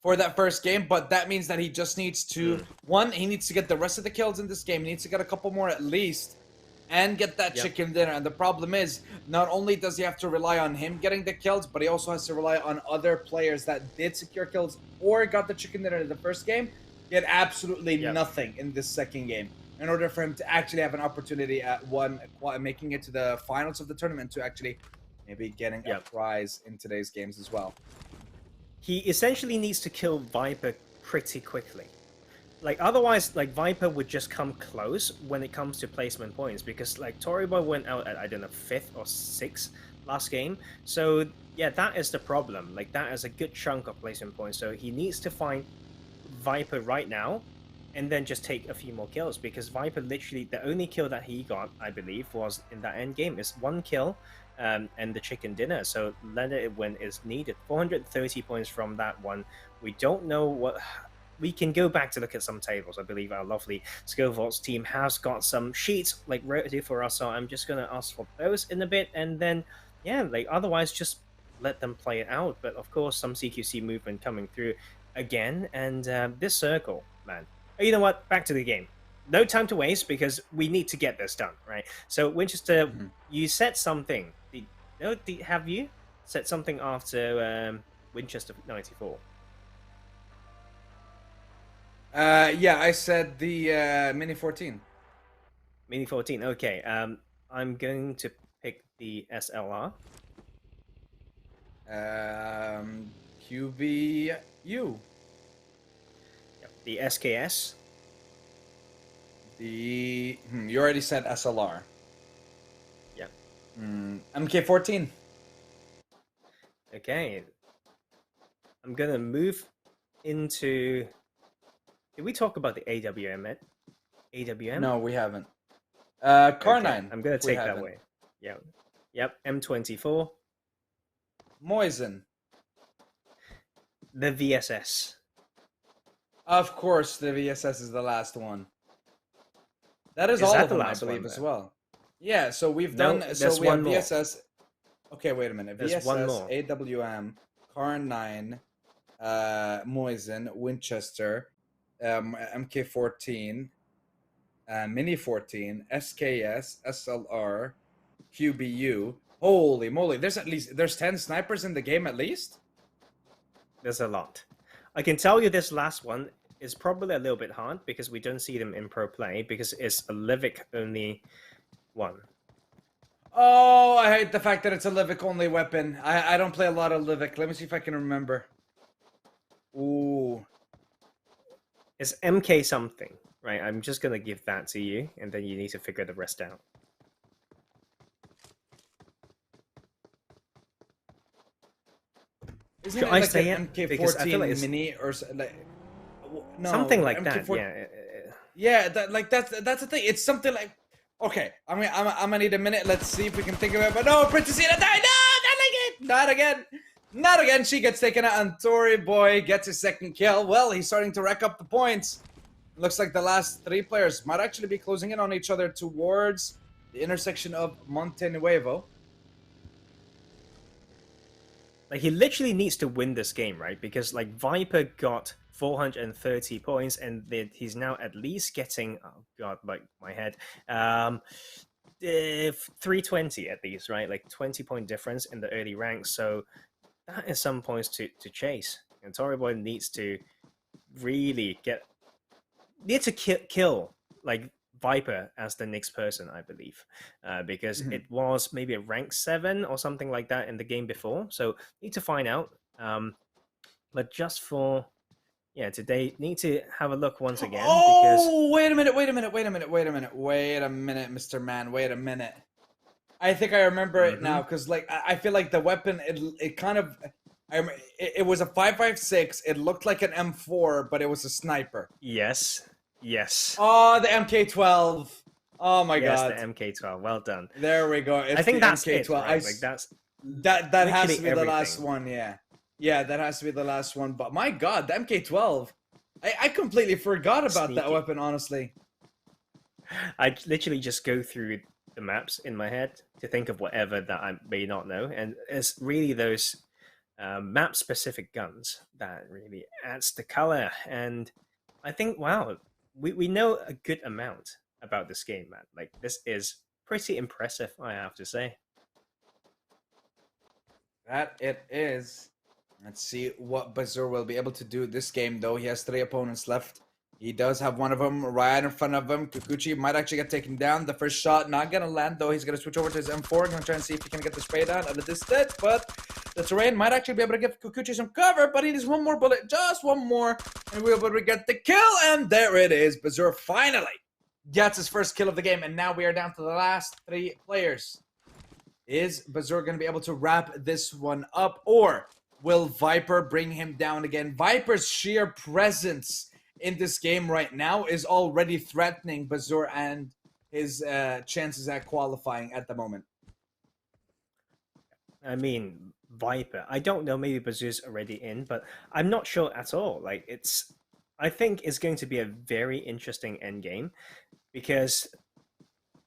for that first game, but that means that he just needs to he needs to get the rest of the kills in this game. He needs to get a couple more at least and get that chicken dinner. And the problem is, not only does he have to rely on him getting the kills, but he also has to rely on other players that did secure kills or got the chicken dinner in the first game, get absolutely nothing in this second game, in order for him to actually have an opportunity at making it to the finals of the tournament, to actually maybe getting a prize in today's games as well. He essentially needs to kill Viper pretty quickly. Like, otherwise, like, Viper would just come close when it comes to placement points, because, like, Toryboy went out at, I don't know, 5th or 6th last game. So, yeah, that is the problem. Like, that is a good chunk of placement points. So he needs to find Viper right now, and then just take a few more kills, because Viper literally, the only kill that he got, I believe, was in that end game. Is 1 kill and the chicken dinner. So let it when it's needed. 430 points from that one. We don't know what... We can go back to look at some tables. I believe our lovely SkillzVault team has got some sheets like ready for us, so I'm just going to ask for those in a bit, and then, yeah, like, otherwise just let them play it out. But of course, some CQC movement coming through again, and this circle, man. You know what? Back to the game. No time to waste, because we need to get this done, right? So, Winchester, you said something. Have you said something after Winchester 94? Yeah, I said the Mini 14. Mini 14, okay. I'm going to pick the SLR. QBU. Yep, the SKS. You already said SLR. Yep. MK14. Okay. I'm going to move into... Did we talk about the AWM yet? AWM? No, we haven't. Car 9. Okay. I'm going to take that way. Yeah. Yep. M24. Moisen. The VSS. Of course, the VSS is the last one. That is all of them, I believe, as well. Yeah, so we've done... So we have VSS... Okay, wait a minute. There's VSS, one more. AWM, Car 9, Moisen, Winchester, MK14, Mini 14, SKS, SLR, QBU. Holy moly! There's 10 snipers in the game at least. There's a lot. I can tell you this last one is probably a little bit hard because we don't see them in pro play because it's a Livic only one. Oh, I hate the fact that it's a Livic only weapon. I don't play a lot of Livic. Let me see if I can remember. Ooh. It's MK something, right? I'm just gonna give that to you, and then you need to figure the rest out. Isn't Should it I like say an it? Because I feel MK14 like it's mini or like no, something like that. MK14 Yeah. Yeah, that's the thing. It's something like okay. I'm gonna need a minute. Let's see if we can think of it. But no, Princessina died. No, not like it. Not again. Not again. She gets taken out, and Tory Boy gets his second kill. Well, he's starting to rack up the points. Looks like the last three players might actually be closing in on each other towards the intersection of Monte Nuevo. Like he literally needs to win this game, right? Because like Viper got 430 points, and he's now at least getting, oh god, like my head, 320 at least, right? Like 20-point difference in the early ranks. So that is some points to chase. And Tory Boy needs to really kill like Viper as the next person, I believe, because it was maybe a rank 7 or something like that in the game before. So need to find out. But just for today, need to have a look once again. Oh, wait a minute, Mr. Man, wait a minute. I think I remember it now because like I feel like the weapon it kind of it was a 5.56. It looked like an M4, but it was a sniper. Yes. Oh, the MK12. Oh my god. Yes, the MK12. Well done. There we go. It's I think the that's MK12. it. Right? Like that has to be everything. the last one. Yeah, that has to be the last one. But my god, the MK12. I completely forgot about Sneaky. that weapon. Honestly, I literally just go through the maps in my head to think of whatever that I may not know, and it's really those map-specific guns that really adds the color. And I think, wow, we know a good amount about this game, man. Like this is pretty impressive, I have to say. that it is. Let's see what Bazoor will be able to do this game, though. He has 3 opponents left. He does have one of them right in front of him. Kikuchi might actually get taken down. The first shot not going to land, though. He's going to switch over to his M4. Going to try and see if he can get the spray down at a distance. But the terrain might actually be able to give Kikuchi some cover. But he needs one more bullet. Just one more. And we'll be able to get the kill. And there it is. Bazoor finally gets his first kill of the game. And now we are down to the last 3 players. Is Bazoor going to be able to wrap this one up? Or will Viper bring him down again? Viper's sheer presence in this game right now is already threatening Bazoor and his chances at qualifying at the moment. I mean, Viper. I don't know. Maybe Bazoor's already in, but I'm not sure at all. Like I think it's going to be a very interesting endgame because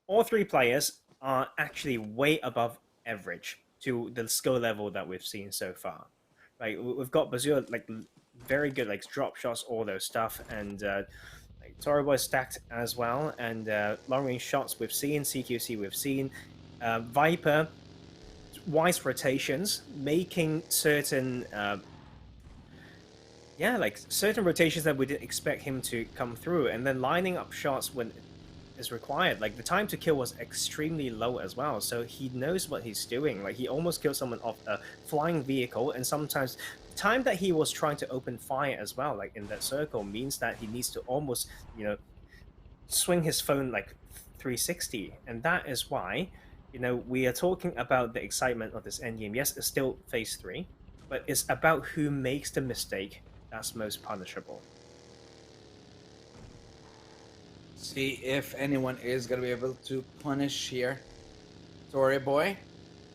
all 3 players are actually way above average to the skill level that we've seen so far. Like we've got Bazoor like very good like drop shots, all those stuff, and like Tory Boy stacked as well, and long range shots we've seen, CQC we've seen, Viper wise rotations, making certain like certain rotations that we didn't expect him to come through, and then lining up shots when is required. Like the time to kill was extremely low as well, so he knows what he's doing. Like he almost killed someone off a flying vehicle, and sometimes the time that he was trying to open fire as well, like in that circle, means that he needs to almost, swing his phone like 360, and that is why, we are talking about the excitement of this endgame. Yes, it's still phase 3, but it's about who makes the mistake that's most punishable. See if anyone is going to be able to punish here. Tory Boy.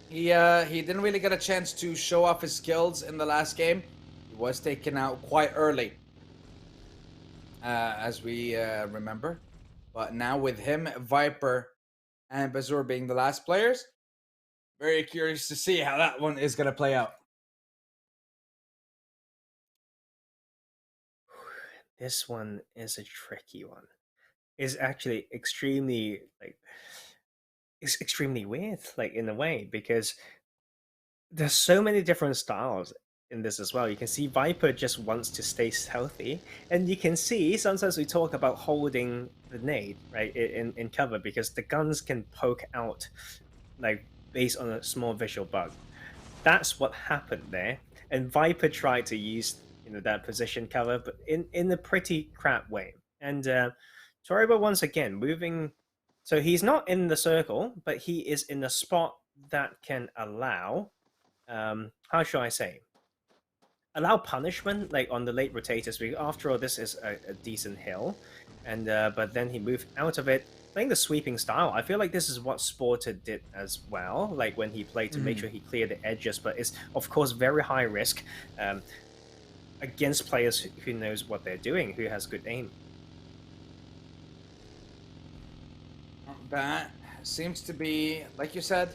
He didn't really get a chance to show off his skills in the last game. He was taken out quite early, as we remember. But now with him, Viper, and Bazoor being the last players, very curious to see how that one is going to play out. this one is a tricky one. It's actually extremely it's extremely weird, like in a way, because there's so many different styles in this as well. You can see Viper just wants to stay healthy, and you can see sometimes we talk about holding the nade right in cover because the guns can poke out, like based on a small visual bug. That's what happened there, and Viper tried to use that position cover, but in a pretty crap way. And Toribo once again moving, so he's not in the circle, but he is in a spot that can allow, how should I say, allow punishment like on the late rotators. Because after all, this is a decent hill, and but then he moved out of it, playing the sweeping style. I feel like this is what Sporter did as well, like when he played to make sure he cleared the edges, but it's of course very high risk against players who knows what they're doing, who has good aim. That seems to be, like you said,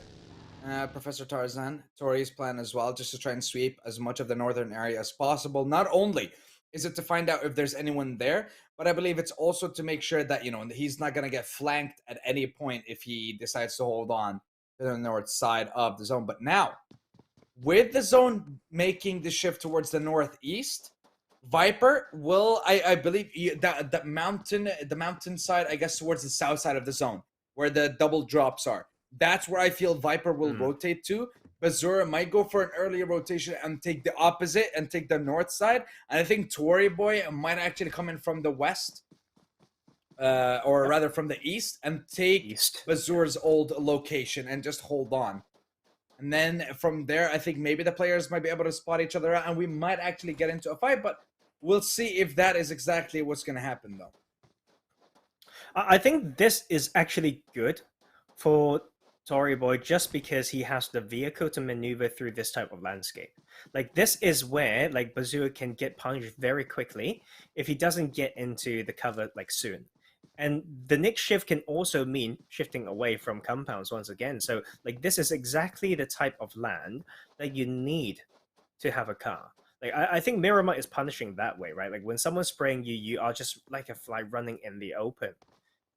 Professor Tarzan, Tori's plan as well, just to try and sweep as much of the northern area as possible. Not only is it to find out if there's anyone there, but I believe it's also to make sure that, he's not going to get flanked at any point if he decides to hold on to the north side of the zone. But now, with the zone making the shift towards the northeast, Viper will, I believe, the mountainside, I guess, towards the south side of the zone, where the double drops are. That's where I feel Viper will rotate to. Bazura might go for an earlier rotation and take the opposite and take the north side. And I think Tory Boy might actually come in from the west, or rather from the east, and take Bazura's old location and just hold on. And then from there, I think maybe the players might be able to spot each other out, and we might actually get into a fight. But we'll see if that is exactly what's going to happen, though. I think this is actually good for Tory Boy just because he has the vehicle to maneuver through this type of landscape. Like, this is where, like, Bazooka can get punched very quickly if he doesn't get into the cover, like, soon. And the next shift can also mean shifting away from compounds once again. So, like, this is exactly the type of land that you need to have a car. Like, I think Miramar is punishing that way, right? Like, when someone's spraying you, you are just like a fly running in the open.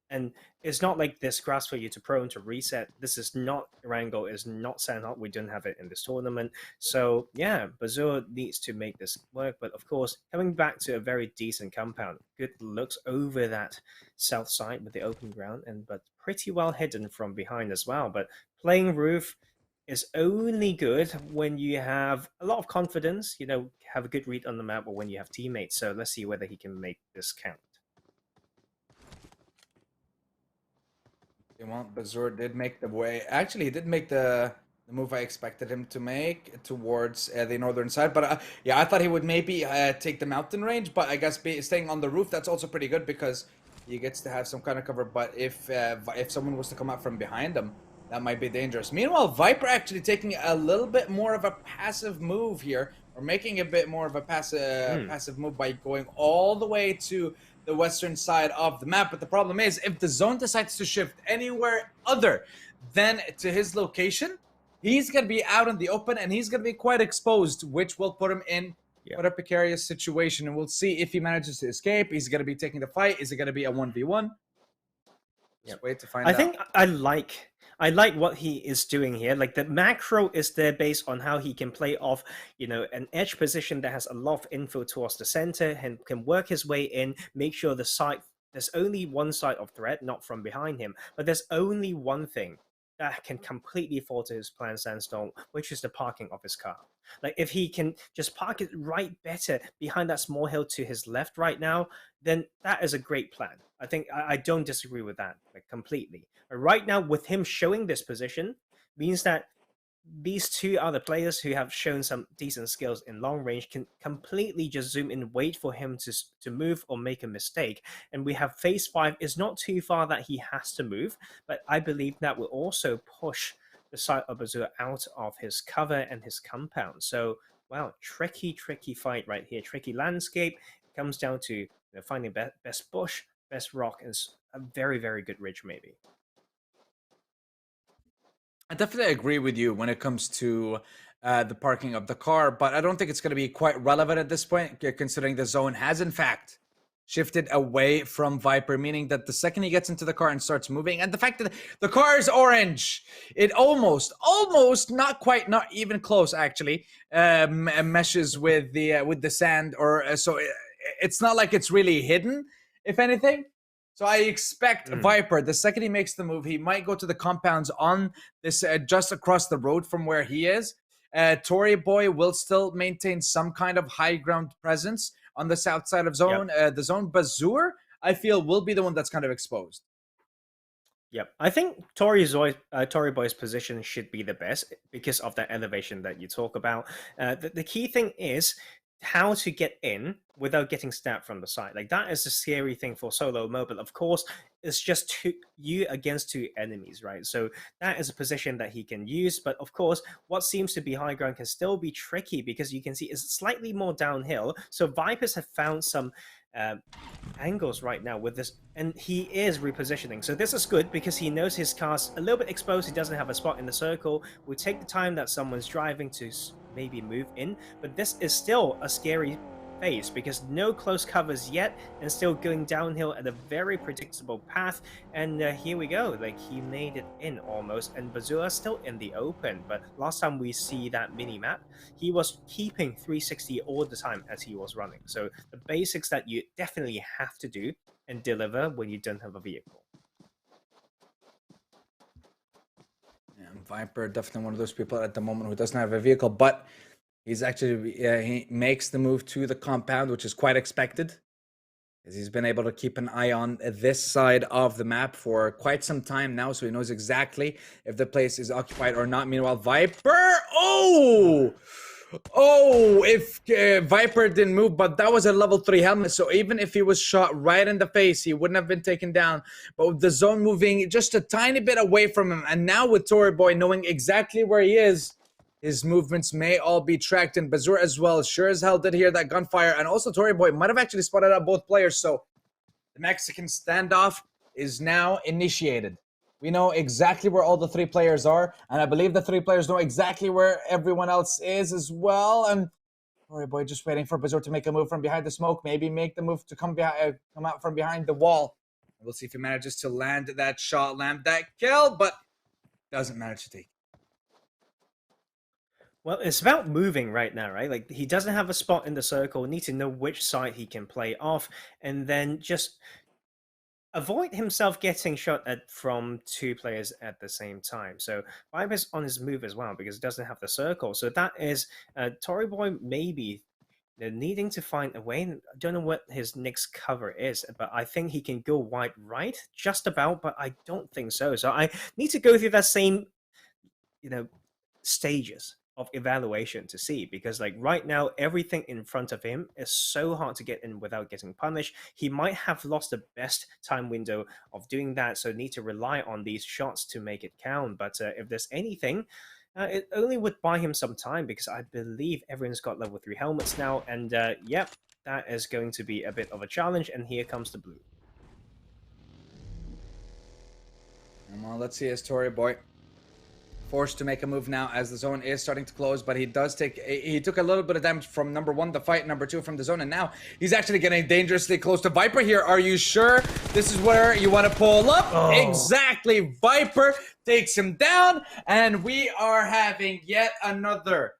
And it's not like this grass for you to prone to reset. This is not Erangel, is not Sandhawk. We don't have it in this tournament. So yeah, Bazur needs to make this work. But of course, coming back to a very decent compound, good looks over that south side with the open ground, but pretty well hidden from behind as well. But playing roof is only good when you have a lot of confidence, have a good read on the map, or when you have teammates. So let's see whether he can make this count. Well, Bazur did make the way. Actually, he did make the move I expected him to make towards the northern side. But yeah, I thought he would maybe take the mountain range. But I guess staying on the roof, that's also pretty good because he gets to have some kind of cover. But if someone was to come out from behind him, that might be dangerous. Meanwhile, Viper actually taking a little bit more of a passive move here, or making a bit more of a passive move by going all the way to the western side of the map. But the problem is, if the zone decides to shift anywhere other than to his location, he's going to be out in the open and he's going to be quite exposed, which will put him in quite a precarious situation. And we'll see if he manages to escape. Is he going to be taking the fight? Is it going to be a 1v1? Just wait to find out. I think I like what he is doing here. Like, the macro is there based on how he can play off, an edge position that has a lot of info towards the center and can work his way in, make sure the side, there's only one side of threat, not from behind him, but there's only one thing that can completely fall to his plan, Sandstone, which is the parking of his car. Like, if he can just park it right better behind that small hill to his left right now, then that is a great plan. I think I don't disagree with that, like, completely. But right now, with him showing this position, means that these two other players who have shown some decent skills in long range can completely just zoom in, wait for him to move or make a mistake. And we have phase 5 is not too far that he has to move, but I believe that will also push the side of Azure out of his cover and his compound. So, wow, tricky fight right here. Tricky landscape. It comes down to finding best bush, best rock, and a very, very good ridge maybe. I definitely agree with you when it comes to the parking of the car, but I don't think it's going to be quite relevant at this point, considering the zone has, in fact, shifted away from Viper, meaning that the second he gets into the car and starts moving, and the fact that the car is orange, it almost, not quite, not even close, actually, meshes with the sand, or so it's not like it's really hidden, if anything. So I expect Viper, the second he makes the move, he might go to the compounds on this just across the road from where he is. Tory Boy will still maintain some kind of high ground presence on the south side of zone. The zone Bazour, I feel, will be the one that's kind of exposed. Yep, I think Tory Boy's position should be the best because of that elevation that you talk about. The key thing is how to get in without getting stabbed from the side. Like, that is a scary thing for solo mode, but of course it's just you against two enemies, right? So that is a position that he can use, but of course what seems to be high ground can still be tricky because you can see it's slightly more downhill. So Vipers have found some angles right now with this, and he is repositioning. So this is good because he knows his car's a little bit exposed. He doesn't have a spot in the circle. We'll take the time that someone's driving to maybe move in, but this is still a scary phase because no close covers yet and still going downhill at a very predictable path. And here we go, like, he made it in almost, and Bazour still in the open. But last time we see that mini map, he was keeping 360 all the time as he was running. So the basics that you definitely have to do and deliver when you don't have a vehicle. Viper, definitely one of those people at the moment who doesn't have a vehicle, but he's actually, he makes the move to the compound, which is quite expected, as he's been able to keep an eye on this side of the map for quite some time now, so he knows exactly if the place is occupied or not. Meanwhile, Viper, if Viper didn't move, but that was a level 3 helmet, so even if he was shot right in the face, he wouldn't have been taken down. But with the zone moving just a tiny bit away from him, and now with Tory Boy knowing exactly where he is, his movements may all be tracked, and Bazour as well sure as hell did hear that gunfire, and also Tory Boy might have actually spotted out both players, so the Mexican standoff is now initiated. We know exactly where all the 3 players are, and I believe the 3 players know exactly where everyone else is as well. And Tory Boy just waiting for Bazour to make a move from behind the smoke, maybe make the move to come out from behind the wall. We'll see if he manages to land that shot, land that kill, but doesn't manage to take. Well, it's about moving right now, right? Like, he doesn't have a spot in the circle, need to know which side he can play off, and then just avoid himself getting shot at from 2 players at the same time. So Viper's on his move as well because he doesn't have the circle. So that is Tory Boy maybe needing to find a way. I don't know what his next cover is, but I think he can go wide right, just about, but I don't think so. So I need to go through that same, stages of evaluation to see, because like right now everything in front of him is so hard to get in without getting punished. He might have lost the best time window of doing that, so need to rely on these shots to make it count. But if there's anything, it only would buy him some time, because I believe everyone's got level 3 helmets now, and yep, that is going to be a bit of a challenge. And here comes the blue. Well, let's see, as Tory Boy forced to make a move now as the zone is starting to close, but he took a little bit of damage from number 1, the fight, number 2 from the zone, and now he's actually getting dangerously close to Viper here. Are you sure this is where you want to pull up? Exactly. Viper takes him down, and we are having yet another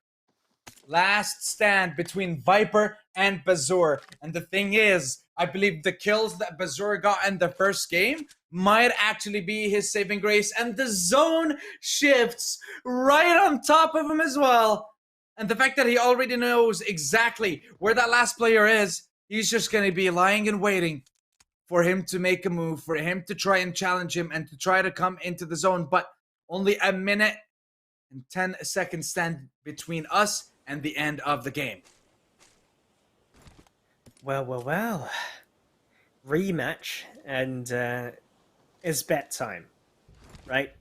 last stand between Viper and Bazour. And the thing is, I believe the kills that Bazour got in the first game might actually be his saving grace, and the zone shifts right on top of him as well. And the fact that he already knows exactly where that last player is, he's just going to be lying and waiting for him to make a move, for him to try and challenge him and to try to come into the zone. But only a minute and 10 seconds stand between us and the end of the game. Well. Rematch, and it's bet time, right?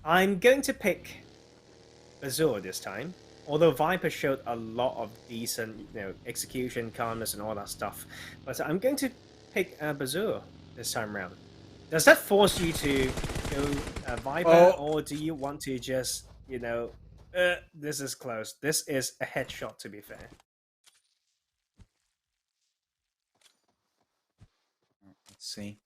I'm going to pick Bazour this time, although Viper showed a lot of decent, execution, calmness, and all that stuff. But I'm going to pick Bazour this time around. Does that force you to go Viper, or do you want to just, this is close. This is a headshot, to be fair. see.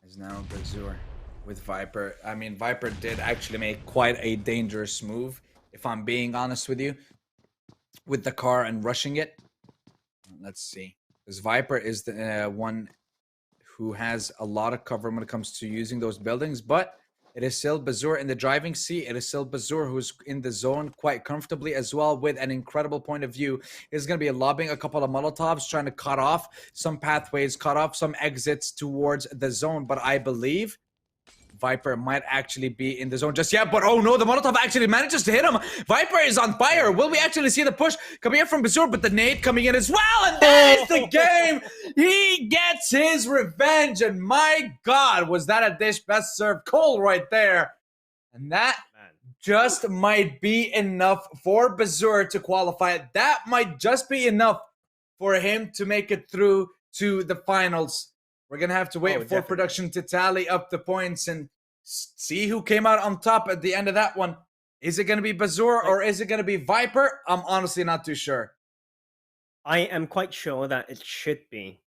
Is now Bazur with Viper. I mean, Viper did actually make quite a dangerous move, if I'm being honest with you, with the car and rushing it. Let's see. Because Viper is the one who has a lot of cover when it comes to using those buildings, but it is still Bazur in the driving seat. It is still Bazur who's in the zone quite comfortably as well with an incredible point of view. He's going to be lobbing a couple of Molotovs, trying to cut off some pathways, cut off some exits towards the zone. But I believe Viper might actually be in the zone just yet, but oh no, the Molotov actually manages to hit him. Viper is on fire. Will we actually see the push coming in from Bazur, but the nade coming in as well, and that is the game. He gets his revenge, and my God, was that a dish best served Cole right there. And that just might be enough for Bazur to qualify. That might just be enough for him to make it through to the finals. We're going to have to wait for production to tally up the points and see who came out on top at the end of that one. Is it going to be Bazur or is it going to be Viper? I'm honestly not too sure. I am quite sure that it should be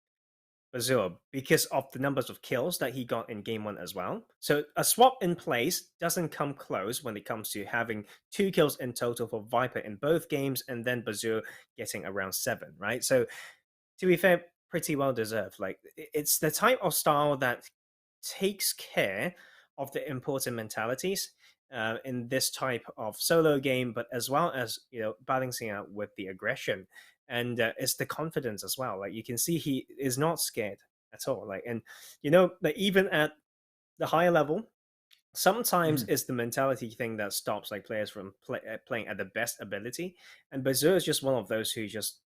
Bazur because of the numbers of kills that he got in game 1 as well. So a swap in place doesn't come close when it comes to having 2 kills in total for Viper in both games and then Bazur getting around 7, right? So to be fair, pretty well deserved. Like, it's the type of style that takes care of the important mentalities in this type of solo game, but as well as, you know, balancing out with the aggression and it's the confidence as well. Like, you can see he is not scared at all. Like, and you know, like, even at the higher level, sometimes it's the mentality thing that stops like players from playing at the best ability, and Bazur is just one of those who just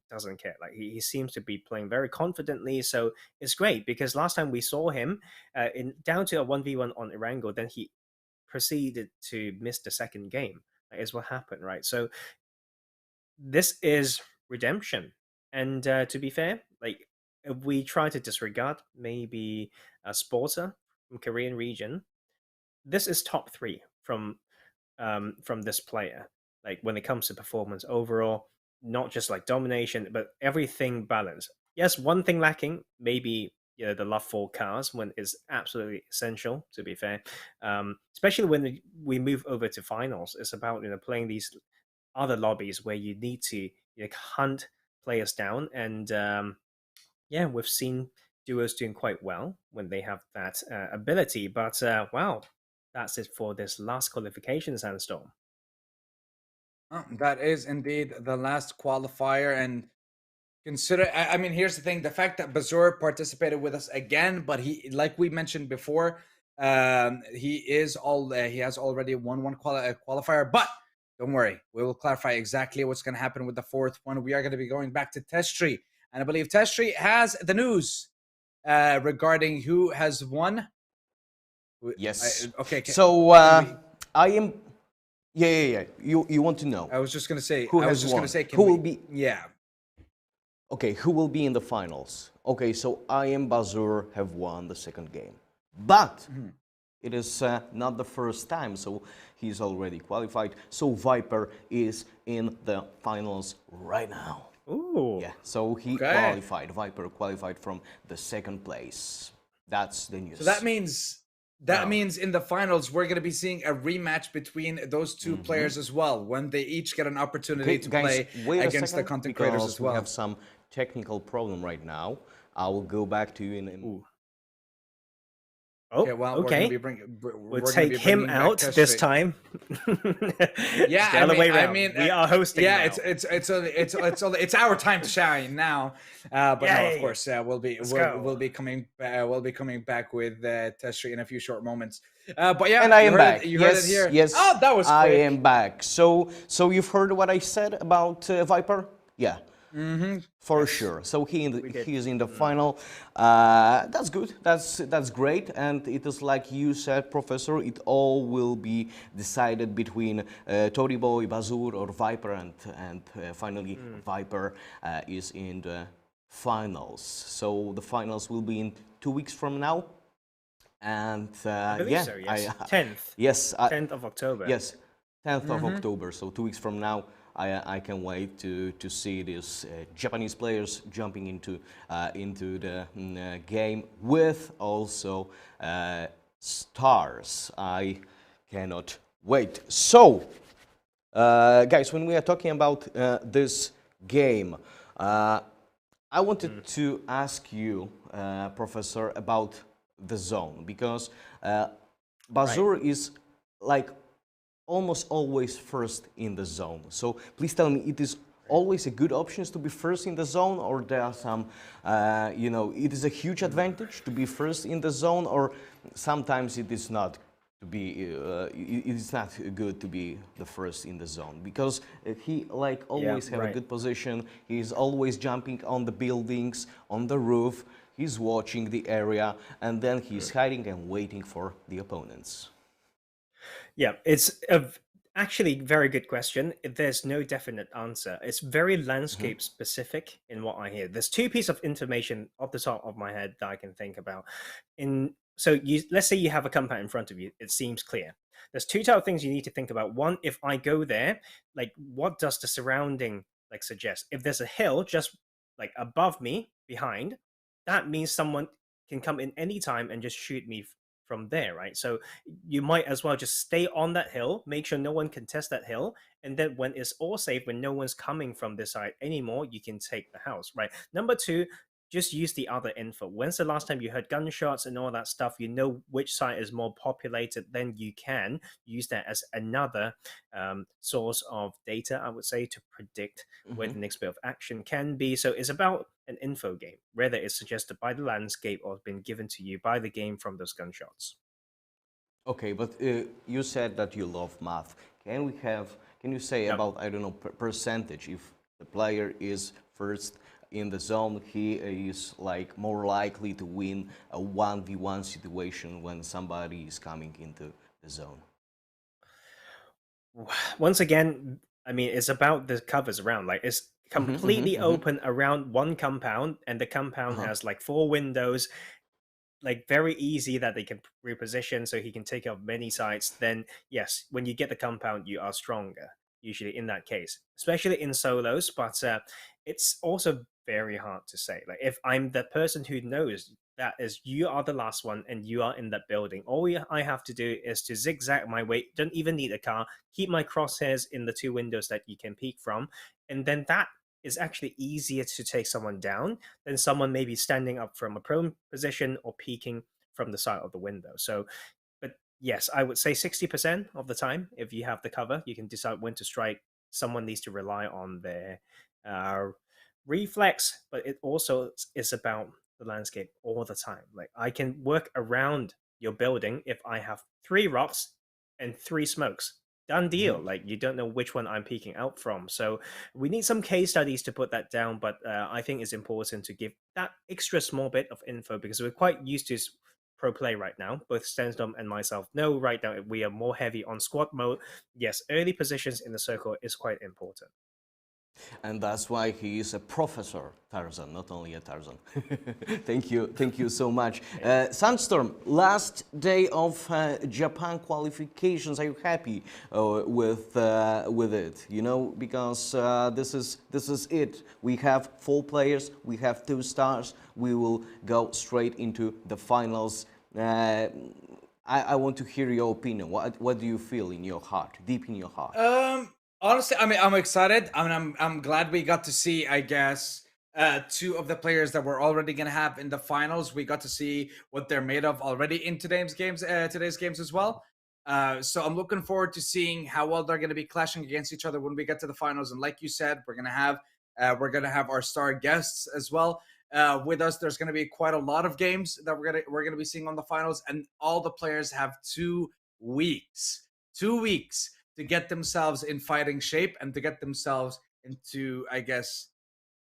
doesn't care. Like, he seems to be playing very confidently, so it's great because last time we saw him in down to a 1v1 on Erangel, then he proceeded to miss the second game. That is what happened, right? So this is redemption, and to be fair, like, if we try to disregard maybe a Sporter from Korean region, this is top 3 from this player. Like, when it comes to performance overall, not just like domination, but everything balanced. Yes, one thing lacking, maybe, you know, the love for cars when is absolutely essential, to be fair. Especially when we move over to finals, it's about, you know, playing these other lobbies where you need to, you know, hunt players down. And yeah, we've seen duos doing quite well when they have that ability. But wow, that's it for this last qualification, Sandstorm. That is indeed the last qualifier, and consider. I mean, here's the thing: the fact that Bazur participated with us again, but he, like we mentioned before, he has already won one qualifier. But don't worry, we will clarify exactly what's going to happen with the 4th one. We are going to be going back to Testry, and I believe Testry has the news regarding who has won. Yes. Okay. So I am. Yeah. You want to know? I was just going to say. Who I was has just won? going to say. Who will be? Yeah. Okay, who will be in the finals? Okay, so I and Bazur have won the second game, but it is not the first time. So he's already qualified. So Viper is in the finals right now. Ooh. Yeah. So he qualified. Viper qualified from the 2nd place. That's the news. So that means. That means in the finals, we're going to be seeing a rematch between those 2 players as well, when they each get an opportunity to play against the content creators as well. We have some technical problem right now. I will go back to you in. Okay, well, okay. We'll take him out this time. Yeah, the other way around. We are hosting. Yeah, now. it's our time to shine now. But no, of course, we'll be coming back with Testry in a few short moments. But yeah, and I am back. You heard it here. Yes. Oh, that was quick. I am back. So you've heard what I said about Viper? Yeah. For sure. So he is in the final. That's good. That's great. And it is like you said, Professor. It all will be decided between Tory Boy, Bazur, or Viper, and finally Viper is in the finals. So the finals will be in 2 weeks from now. And I believe so, yes. 10th. Yes. 10th of October. Yes, 10th of October. So 2 weeks from now. I can wait to see these Japanese players jumping into the game with also stars. I cannot wait. So, guys, when we are talking about this game, I wanted to ask you, Professor, about the zone, because Bazur is like almost always first in the zone. So please tell me, it is always a good option to be first in the zone, or there are some, you know, it is a huge advantage to be first in the zone, or sometimes it is not to be, it is not good to be the first in the zone, because he like always have a good position. He's always jumping on the buildings, on the roof. He's watching the area, and then he's hiding and waiting for the opponents. Yeah, it's actually very good question. There's no definite answer. It's very landscape specific in what I hear. There's two pieces of information off the top of my head that I can think about. Let's say you have a compound in front of you. It seems clear. There's two types of things you need to think about. One, if I go there, like what does the surrounding like suggest? If there's a hill just like above me, behind, that means someone can come in any time and just shoot me from there, right? So you might as well just stay on that hill, make sure no one can test that hill, and then when it's all safe, when no one's coming from this side anymore, you can take the house, right? Number two, just use the other info. When's the last time you heard gunshots and all that stuff? You know which site is more populated, then you can use that as another source of data, I would say, to predict where the next bit of action can be. So it's about an info game, whether it's suggested by the landscape or been given to you by the game from those gunshots. Okay, but you said that you love math. Can you say about, I don't know, percentage, if the player is first in the zone, he is like more likely to win a 1v1 situation when somebody is coming into the zone? Once again, I mean, it's about the covers around. Like, it's completely open around one compound, and the compound has like 4 windows, like very easy that they can reposition, so he can take out many sites. Then yes, when you get the compound, you are stronger usually in that case, especially in solos. But it's also very hard to say. Like, if I'm the person who knows that is you are the last one and you are in that building, all I have to do is to zigzag my way, don't even need a car, keep my crosshairs in the 2 windows that you can peek from, and then that is actually easier to take someone down than someone maybe standing up from a prone position or peeking from the side of the window. So, but yes, I would say 60% of the time, if you have the cover, you can decide when to strike. Someone needs to rely on their reflex, but it also is about the landscape all the time. Like, I can work around your building if I have 3 rocks and 3 smokes. Done deal. Like, you don't know which one I'm peeking out from. So we need some case studies to put that down, but I think it's important to give that extra small bit of info, because we're quite used to pro play right now. Both Stenstorm and myself know right now we are more heavy on squad mode. Yes, early positions in the circle is quite important. And that's why he is a Professor Tarzan, not only a Tarzan. Thank you so much. Sandstorm, last day of Japan qualifications. Are you happy with it? You know, because this is it. We have 4 players. We have 2 stars. We will go straight into the finals. I want to hear your opinion. What do you feel in your heart, deep in your heart? Honestly, I mean, I'm excited. I mean, I'm glad we got to see, I guess, 2 of the players that we're already gonna have in the finals. We got to see what they're made of already in today's games as well. So I'm looking forward to seeing how well they're gonna be clashing against each other when we get to the finals. And like you said, we're gonna have our star guests as well with us. There's gonna be quite a lot of games that we're gonna be seeing on the finals, and all the players have 2 weeks. 2 weeks to get themselves in fighting shape and to get themselves into, I guess,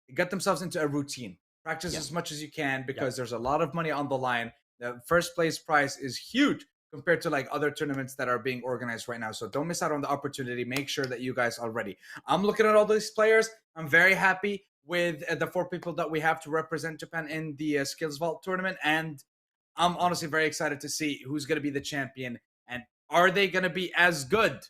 a routine. Practice as much as you can, because there's a lot of money on the line. The first place prize is huge compared to like other tournaments that are being organized right now. So don't miss out on the opportunity. Make sure that you guys are ready. I'm looking at all these players. I'm very happy with the 4 people that we have to represent Japan in the SkillzVault tournament. And I'm honestly very excited to see who's going to be the champion, and are they going to be as good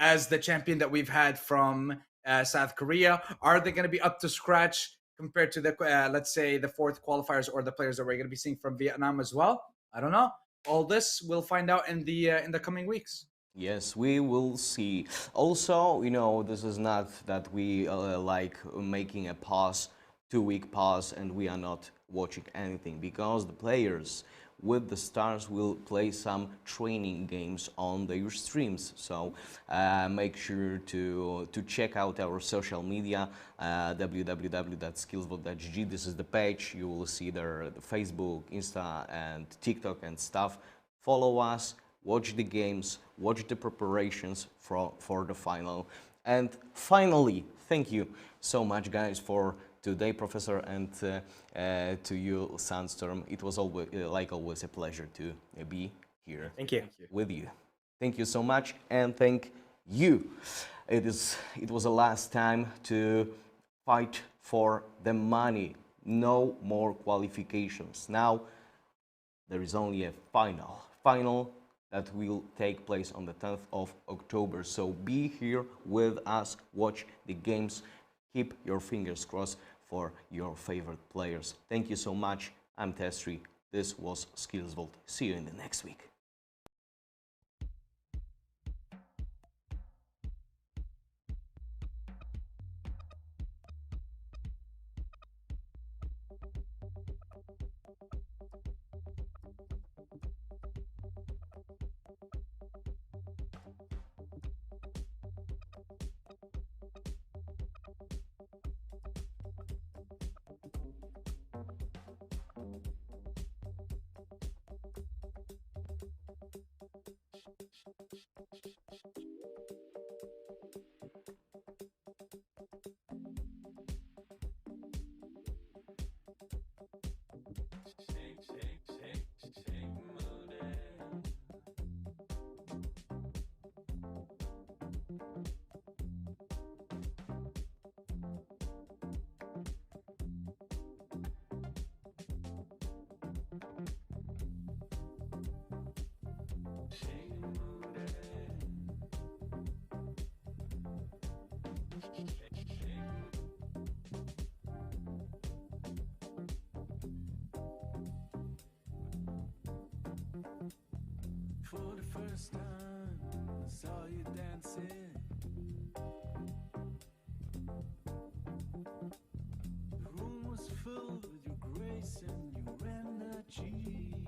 as the champion that we've had from South Korea? Are they going to be up to scratch compared to the let's say the fourth qualifiers or the players that we're going to be seeing from Vietnam as well? I don't know. All this we'll find out in the coming weeks. Yes, we will see. Also, you know, this is not that we like making a pause, 2-week pause, and we are not watching anything, because the players with the stars will play some training games on their streams. So make sure to check out our social media, www.skillzvault.gg. This is the page. You will see there the Facebook, Insta, and TikTok and stuff. Follow us, watch the games, watch the preparations for the final. And finally, thank you so much, guys, for today, Professor, and to you, Sandstorm. It was always, like always, a pleasure to be here. Thank you. With you. Thank you so much, and thank you. It was the last time to fight for the money. No more qualifications. Now there is only a final that will take place on the 10th of October. So be here with us, watch the games, keep your fingers crossed for your favorite players. Thank you so much. I'm Testry. This was SkillzVault. See you in the next week. For the first time, I saw you dancing. The room was filled with your grace and your energy.